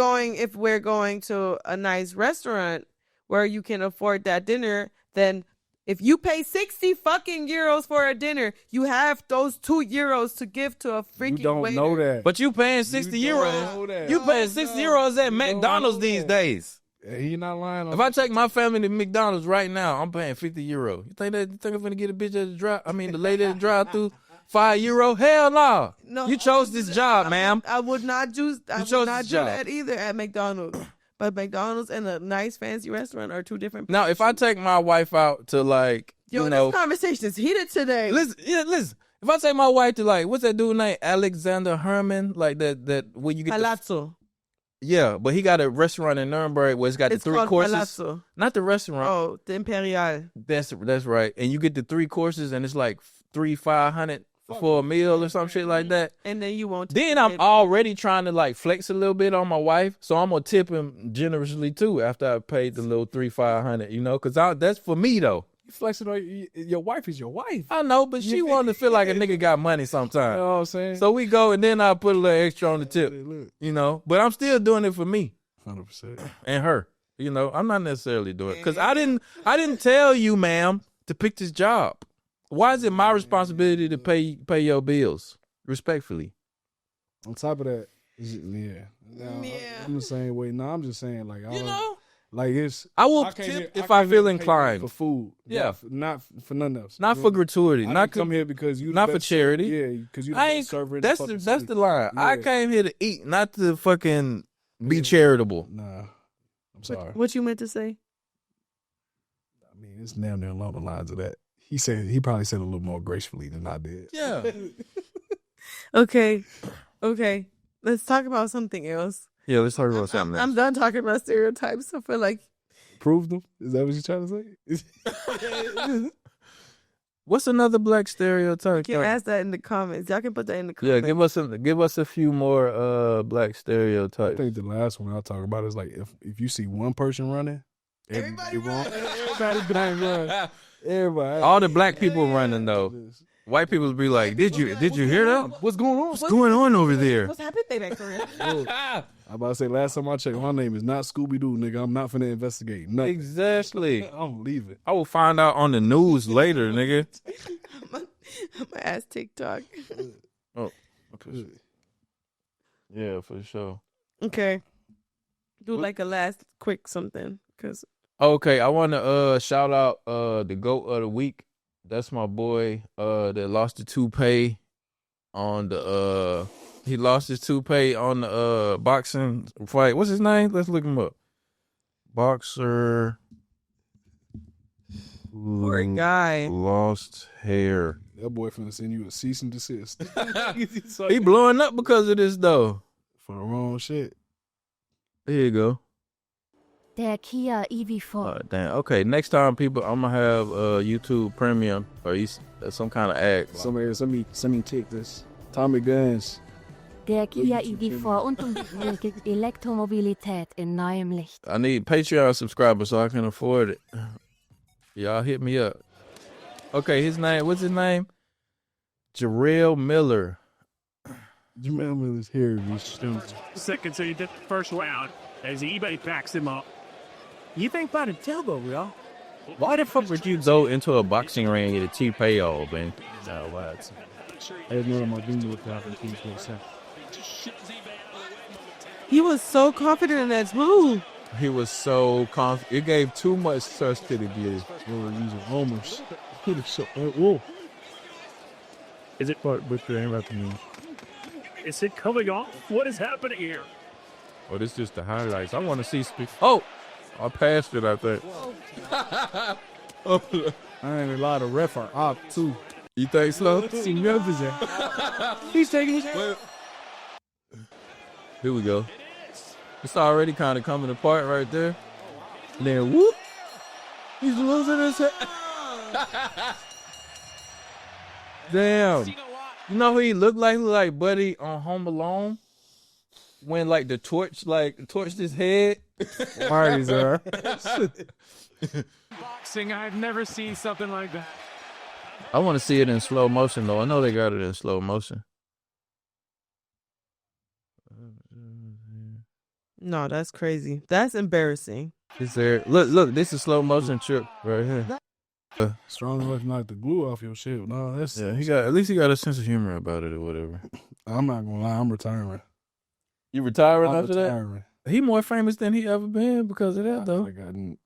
going to a nice restaurant where you can afford that dinner, then if you pay 60 fucking euros for a dinner, you have those €2 to give to a freaking you don't waiter. know that. But you paying 60 You don't euros. know that. You paying 60 euros at McDonald's know these that. days. He not lying. On If I take my family to McDonald's right now, I'm paying 50 euro. You think I'm gonna get a bitch at the drive? I mean, the lady at the drive-through, €5? Hell no. No, You chose this job, ma'am. I would not do. I chose would not this do job. that either at McDonald's. But McDonald's and a nice fancy restaurant are two different. Now, if I take my wife out to like, Yo, this conversation is heated today. listen. If I take my wife to like, what's that dude named Alexander Herman? Like that where you get the, Palazzo. yeah, but he got a restaurant in Nuremberg where it's got It's the 3 called courses. Palazzo. Not the restaurant. Oh, the Imperial. That's right. And you get the 3 courses and it's like 500 for a meal or some shit like that. And then you won't. Then I'm already trying to like flex a little bit on my wife, so I'm gonna tip him generously too after I paid the little 500, you know, because that's for me though. you flexing on your wife is your wife. I know, but she wanted to feel like a nigga got money You sometimes. know what I'm saying? So we go and then I put a little extra on the tip, Look, you know. But I'm still doing it for me 100%. and her, you know. I'm not necessarily doing it because I didn't tell you, ma'am, to pick this job. Why is it my responsibility to pay your bills respectfully? On top of that, I'm the same way. No, I'm just saying, like, I You don't, know, like it's. I will I came tip here- if I I came feel here to pay inclined. for food. Yeah. not for nothing else. Not for gratuity, I not didn't come here because you. the not for best- charity. Yeah, because you. The I best ain't. server in That's the the fucking that's city. the line. I Yeah. came here to eat, not to fucking be charitable. Nah, I'm sorry. What you meant to say? I mean, it's damn near along the lines of that. He probably said it a little more gracefully than I did. Yeah. Okay. Let's talk about something else. Yeah. Let's talk about something I'm else. done talking about stereotypes. I feel like Prove them? Is that what you're trying to say? What's another black stereotype? you can ask that in the comments. Y'all can put that in the Yeah, comments. give us a few more black I stereotypes. think the last one I'll talk about is like if you see one person running, everybody run. Everybody bang run. Everybody. All the black people running though. White people be like, "Did you hear that? What's going on? What's going on over there?" What's happened there, back there? I'm about to say, last time I checked, my name is not Scooby Doo, nigga. I'm not finna investigate nothing. Exactly. I'm leaving. I will find out on the news later, nigga. I'm gonna ask TikTok. Yeah, for sure. Okay. Do like a last quick something, cause Okay, I want to shout out the GOAT of the week. That's my boy that lost the toupee on the he lost his toupee on the boxing fight. What's his name? Let's look him up. Boxer poor guy. lost hair. That boy finna send you a cease and desist He blowing up because of this though. for the wrong shit. Here you go. Der Kia EV4. Damn. Okay, next time, people, I'm gonna have YouTube Premium or some kind of ad. Somebody take this. Tommy Guns. Der Kia EV4 und umwelt Elektromobilität in neuem Licht. I need Patreon subscribers so I can afford it. Y'all hit me up. Okay, what's his name? Jarrell Miller. Jamal Miller's hair is stupid. Second, so you did the first round as eBay backs him up. You think about it, Telgo, y'all. Why the fuck would you go into a boxing ring and get a cheap payoff, man? No, what? There's none of my dreams with that in 2027. He was so confident in that move. He was so confident. It gave too much trust to the beauty. We were using homers. Whoa. Is it part with the interrupting me? Is it coming off? What is happening here? Oh, this is just the highlights. I want to see. Oh, I passed it, I think. I ain't a lot of ref are op too. You think so? He's taking his hand. Here we go. It's already kind of coming apart right there. And then whoop, he's losing his head. Damn. You know who he looked like? He looked like Buddy on Home Alone when like the torch torched his head. Marty's Boxing, I've never seen something like that. I want to see it in slow motion though. I know they got it in slow motion. No, that's crazy. That's embarrassing. Is there? Look. This is slow motion trip right here. Strong enough to knock the glue off your shit. No, that's Yeah, at least he got a sense of humor about it or whatever. I'm not gonna lie, I'm retiring. You retiring I'm after retiring. that? He more famous than he ever been because of that though.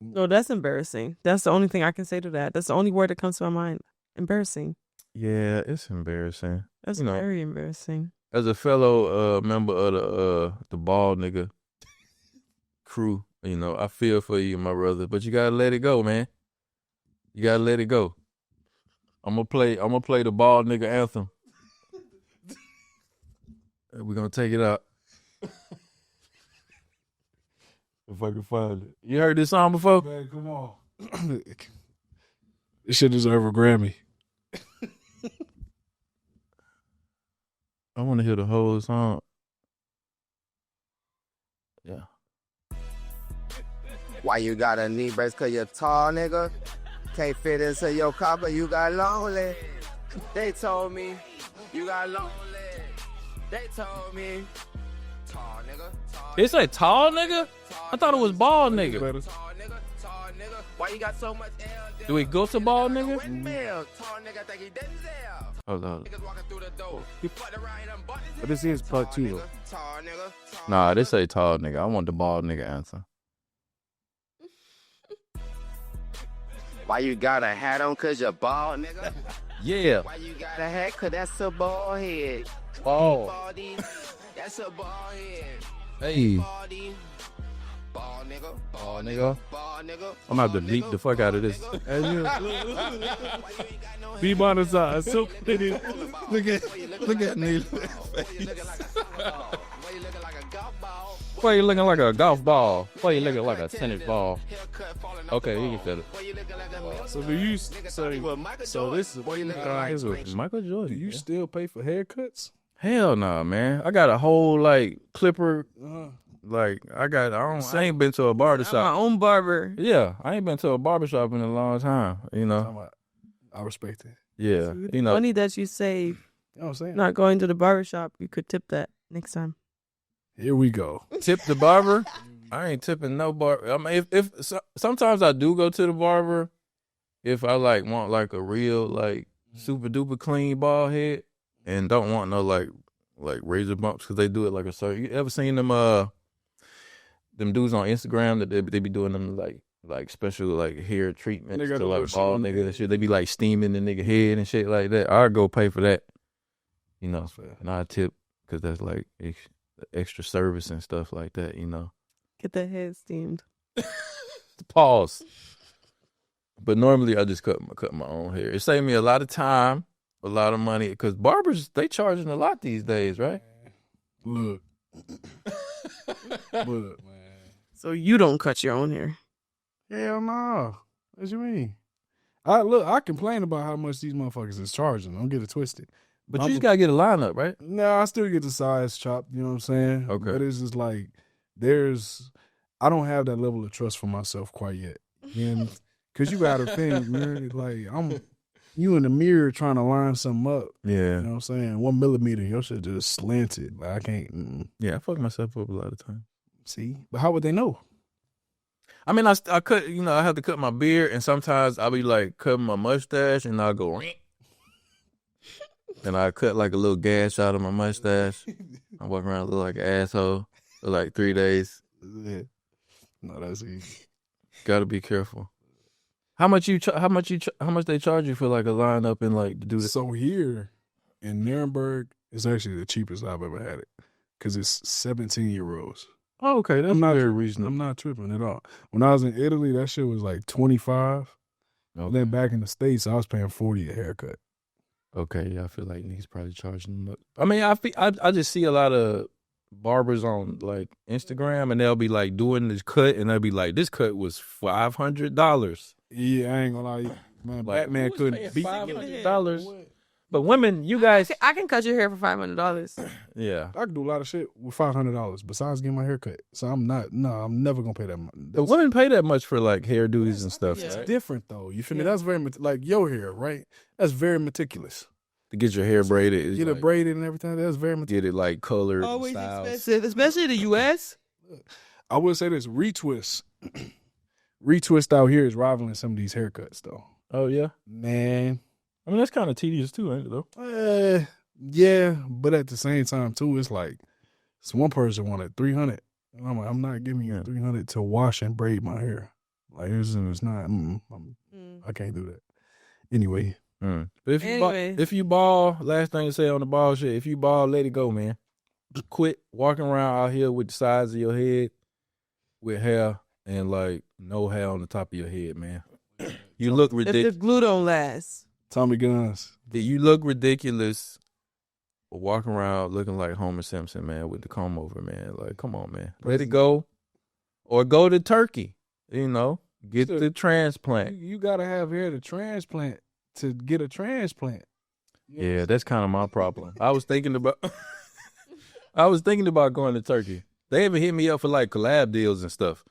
No, that's embarrassing. That's the only thing I can say to that. That's the only word that comes to my mind. Embarrassing. Yeah, it's embarrassing. That's You know, very embarrassing. as a fellow member of the bald nigga crew, you know, I feel for you, my brother, but you gotta let it go, man. You gotta let it go. I'm gonna play the bald nigga anthem. We're gonna take it out. If I can find it. You heard this song before? Man, come on. This shit deserve a Grammy. I want to hear the whole song. Yeah. Why you got a knee brace? Cause you're tall, nigga. Can't fit into your car, but you got long legs. They told me you got long legs. They told me tall nigga. It say tall nigga? I thought it was bald nigga. Tall nigga. Why you got so much L? Do we go to bald nigga? Tall nigga think he Denzel. Hold on. Niggas walking through the door. But this is part 2 though. Tall nigga. Nah, this say tall nigga. I want the bald nigga answer. Why you got a hat on? Cause you're bald, nigga. Yeah. Why you got a hat? Cause that's a bald head. Bald. Baldy. That's a bald head. Hey. Baldy. Bald nigga. Bald nigga. Bald nigga. I'm about to delete the fuck out of this. Be monetized. So Look at Neil's face. Why you looking like a golf ball? Why you looking like a tennis ball? Okay, you can feel it. So do you? So this is This was Michael Jordan. Do you still pay for haircuts? Hell no, man. I got a whole like clipper. Like I ain't been to a barber I'm shop. my own barber. Yeah, I ain't been to a barbershop in a long time. You know. I respect it. Yeah, you know. Money that you save You know what I'm saying? not going to the barbershop, you could tip that next time. Here we go. Tip the barber. I ain't tipping no barber. I mean, if sometimes I do go to the barber if I like want like a real like super duper clean bald head and don't want no like razor bumps because they do it like a certain. You ever seen them dudes on Instagram that they be doing them like special like hair treatments to like bald niggas and shit. They be like steaming the nigga head and shit like that. I'd go pay for that, you know, and I tip because that's like extra service and stuff like that, you know. Get that head steamed. Pause. But normally I just cut my own hair. It saved me a lot of time, a lot of money, because barbers, they charging a lot these days, right? Look, man. So you don't cut your own hair. Hell no. What you mean? I complain about how much these motherfuckers is charging. Don't get it twisted. But you just gotta get a lineup, right? No, I still get the size chopped. You know what I'm saying? Okay. But it's just like I don't have that level of trust for myself quite yet. Because you got to think, man. Like you in the mirror trying to line something up. Yeah. You know what I'm saying? 1 millimeter, your shit just slanted. Like I can't. Yeah, I fuck myself up a lot of times. See, but how would they know? I mean, I cut, you know, I have to cut my beard, and sometimes I'll be like cutting my mustache, and I'll go, and I cut like a little gash out of my mustache. I walk around look like an asshole for like 3 days. Yeah. No, that's easy. Gotta be careful. How much they charge you for like a lineup and like to do this? So here in Nuremberg, it's actually the cheapest I've ever had it because it's 17 euros. Oh, okay, that's very reasonable. I'm not tripping at all. When I was in Italy, that shit was like 25. Okay. Then back in the States, I was paying 40 a haircut. Okay, yeah, I feel like he's probably charging them. I mean, I just see a lot of barbers on like Instagram, and they'll be like doing this cut, and they'll be like, "This cut was $500." Yeah, I ain't gonna lie, man. Like, Batman couldn't beat $500. But women, you guys, I can cut your hair for $500. yeah. I can do a lot of shit with $500 besides getting my hair cut. So I'm never gonna pay that much. The women pay that much for like hairdos and stuff. It's Right? different though. You feel me? That's very like your hair, right? That's very meticulous. To get your hair braided, is Get like, it braided and everything. That's very meticulous. get it like colored, Always styles. expensive, especially the U.S. I will say this: retwist, retwist out here is rivaling some of these haircuts though. Oh yeah, Man, I mean that's kind of tedious too, ain't it though? yeah, but at the same time too, it's like one person wanted 300. And I'm like, I'm not giving you 300 to wash and braid my hair. Like it's not. I can't do that. Anyway, But if you ball, last thing to say on the ball shit, if you ball, let it go, man. Just quit walking around out here with the sides of your head with hair and like no hair on the top of your head, man. You look If ridiculous. the glue don't last. Tommy Guns. You look ridiculous walking around looking like Homer Simpson, man, with the comb over, man. Like, come on, man. Let it go. Or go to Turkey, you know. Get the transplant. You gotta have hair to transplant to get a transplant. Yeah, that's kind of my problem. I was thinking about going to Turkey. They even hit me up for like collab deals and stuff.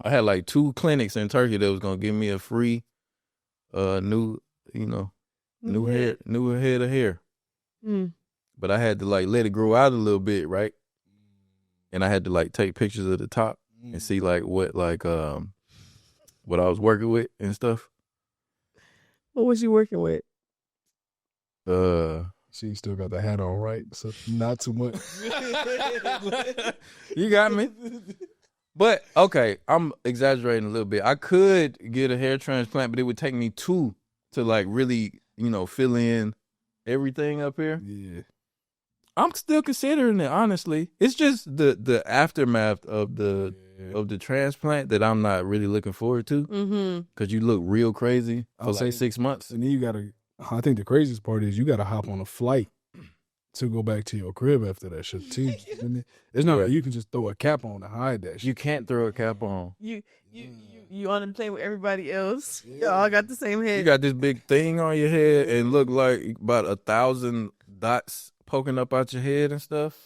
I had like 2 clinics in Turkey that was gonna give me a free new head of hair. But I had to like let it grow out a little bit, right? And I had to like take pictures of the top and see like what I was working with and stuff. What was you working with? She still got the hat on, right? So not too much. You got me. But okay, I'm exaggerating a little bit. I could get a hair transplant, but it would take me 2 to like really, fill in everything up here. Yeah. I'm still considering it, honestly. It's just the aftermath of the transplant that I'm not really looking forward to. Because you look real crazy for say 6 months. And then you gotta. I think the craziest part is you gotta hop on a flight to go back to your crib after that shit too. It's not like you can just throw a cap on to hide that shit. You can't throw a cap on. You on the plane with everybody else. Y'all got the same head. You got this big thing on your head and look like about 1,000 dots poking up out your head and stuff.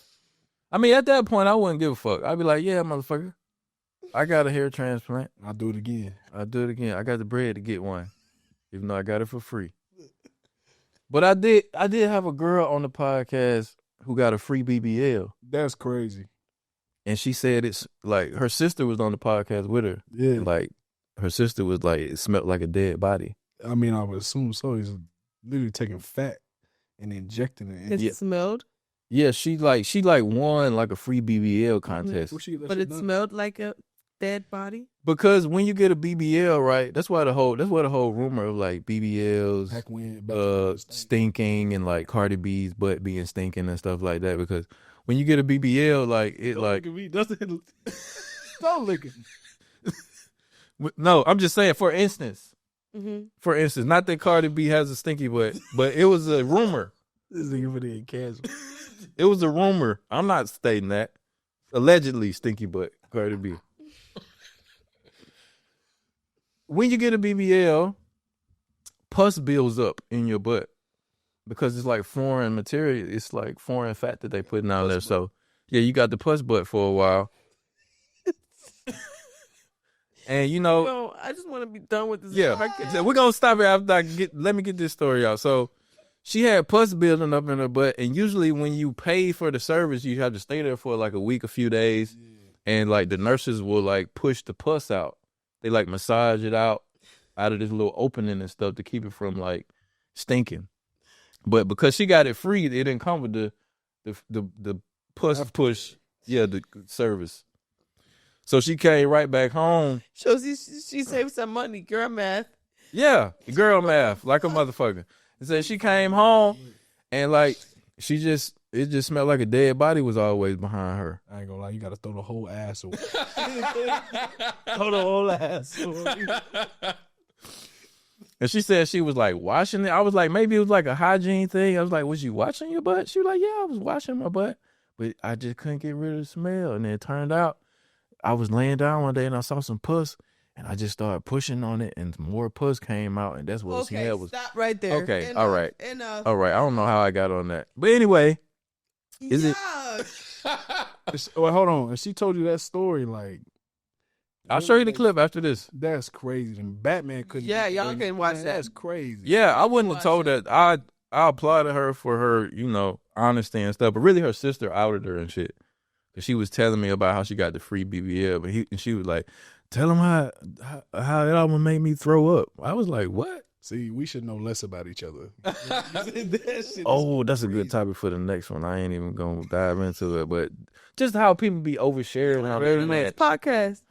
I mean, at that point, I wouldn't give a fuck. I'd be like, yeah, motherfucker, I got a hair transplant. I'll do it again. I got the bread to get one, even though I got it for free. But I did have a girl on the podcast who got a free BBL. That's crazy. And she said it's like her sister was on the podcast with her. Yeah. And like her sister was like, it smelled like a dead body. I mean, I would assume so. He's literally taking fat and injecting it. It smelled? Yeah, she won like a free BBL contest. But it smelled like a dead body? Because when you get a BBL, right, that's why the whole rumor of like BBLs stinking and like Cardi B's butt being stinking and stuff like that. Because when you get a BBL, like it Don't like look at me. Don't look at me. No, I'm just saying. For instance, not that Cardi B has a stinky butt, but it was a rumor. This nigga for the casual. It was a rumor. I'm not stating that. Allegedly stinky butt, Cardi B. When you get a BBL, pus builds up in your butt because it's like foreign material. It's like foreign fat that they putting out there. So, yeah, you got the pus butt for a while. And, I just want to be done with this. Yeah, we're going to stop here after let me get this story out. So, she had pus building up in her butt. And usually when you pay for the service, you have to stay there for like a week, a few days. And like the nurses will like push the pus out. They like massage it out of this little opening and stuff to keep it from like stinking. But because she got it free, it didn't come with the push. Yeah, the service. So she came right back home. So she saved some money. Girl math. Yeah, girl math, like a motherfucker. And so she came home and like it just smelled like a dead body was always behind her. I ain't gonna lie, you gotta throw the whole ass away. Throw the whole ass away. And she said she was like washing it. I was like, maybe it was like a hygiene thing. I was like, was you washing your butt? She was like, yeah, I was washing my butt. But I just couldn't get rid of the smell. And then it turned out I was laying down one day and I saw some pus. And I just started pushing on it, and more pus came out, and that's what the smell was. Stop right there. Okay, Enough. all right. Enough. All right, I don't know how I got on that. But anyway, is it? Well, hold on. If she told you that story, like, I'll show you the clip after this. That's crazy. And Batman couldn't. Yeah, y'all can watch that. That's crazy. Yeah, I wouldn't have told that. I applauded her for her, honesty and stuff. But really, her sister outed her and shit. Cause she was telling me about how she got the free BBL, but she was like, "Tell him how it almost made me throw up." I was like, "What?" See, we should know less about each other. Oh, that's a good topic for the next one. I ain't even gonna dive into it, but just how people be oversharing on the internet. Podcast.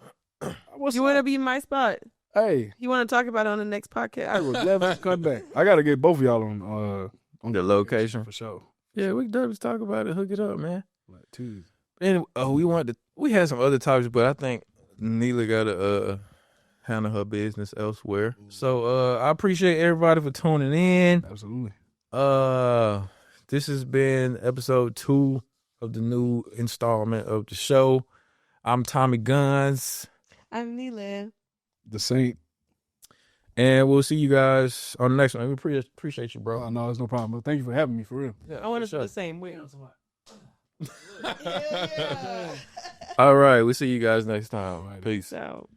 You want to be in my spot? Hey, you want to talk about it on the next podcast? I would love to come back. I gotta get both of y'all on the location for sure. Yeah, we can definitely talk about it. Hook it up, man. Like Tuesday. And we had some other topics, but I think Neela gotta handle her business elsewhere. So I appreciate everybody for tuning in. Absolutely. This has been episode 2 of the new installment of the show. I'm Tommy Guns. I'm Neela. The Saint. And we'll see you guys on the next one. We appreciate you, bro. No, it's no problem. But thank you for having me, for real. Yeah, I want to do the same way. All right, we'll see you guys next time. Peace Peace out.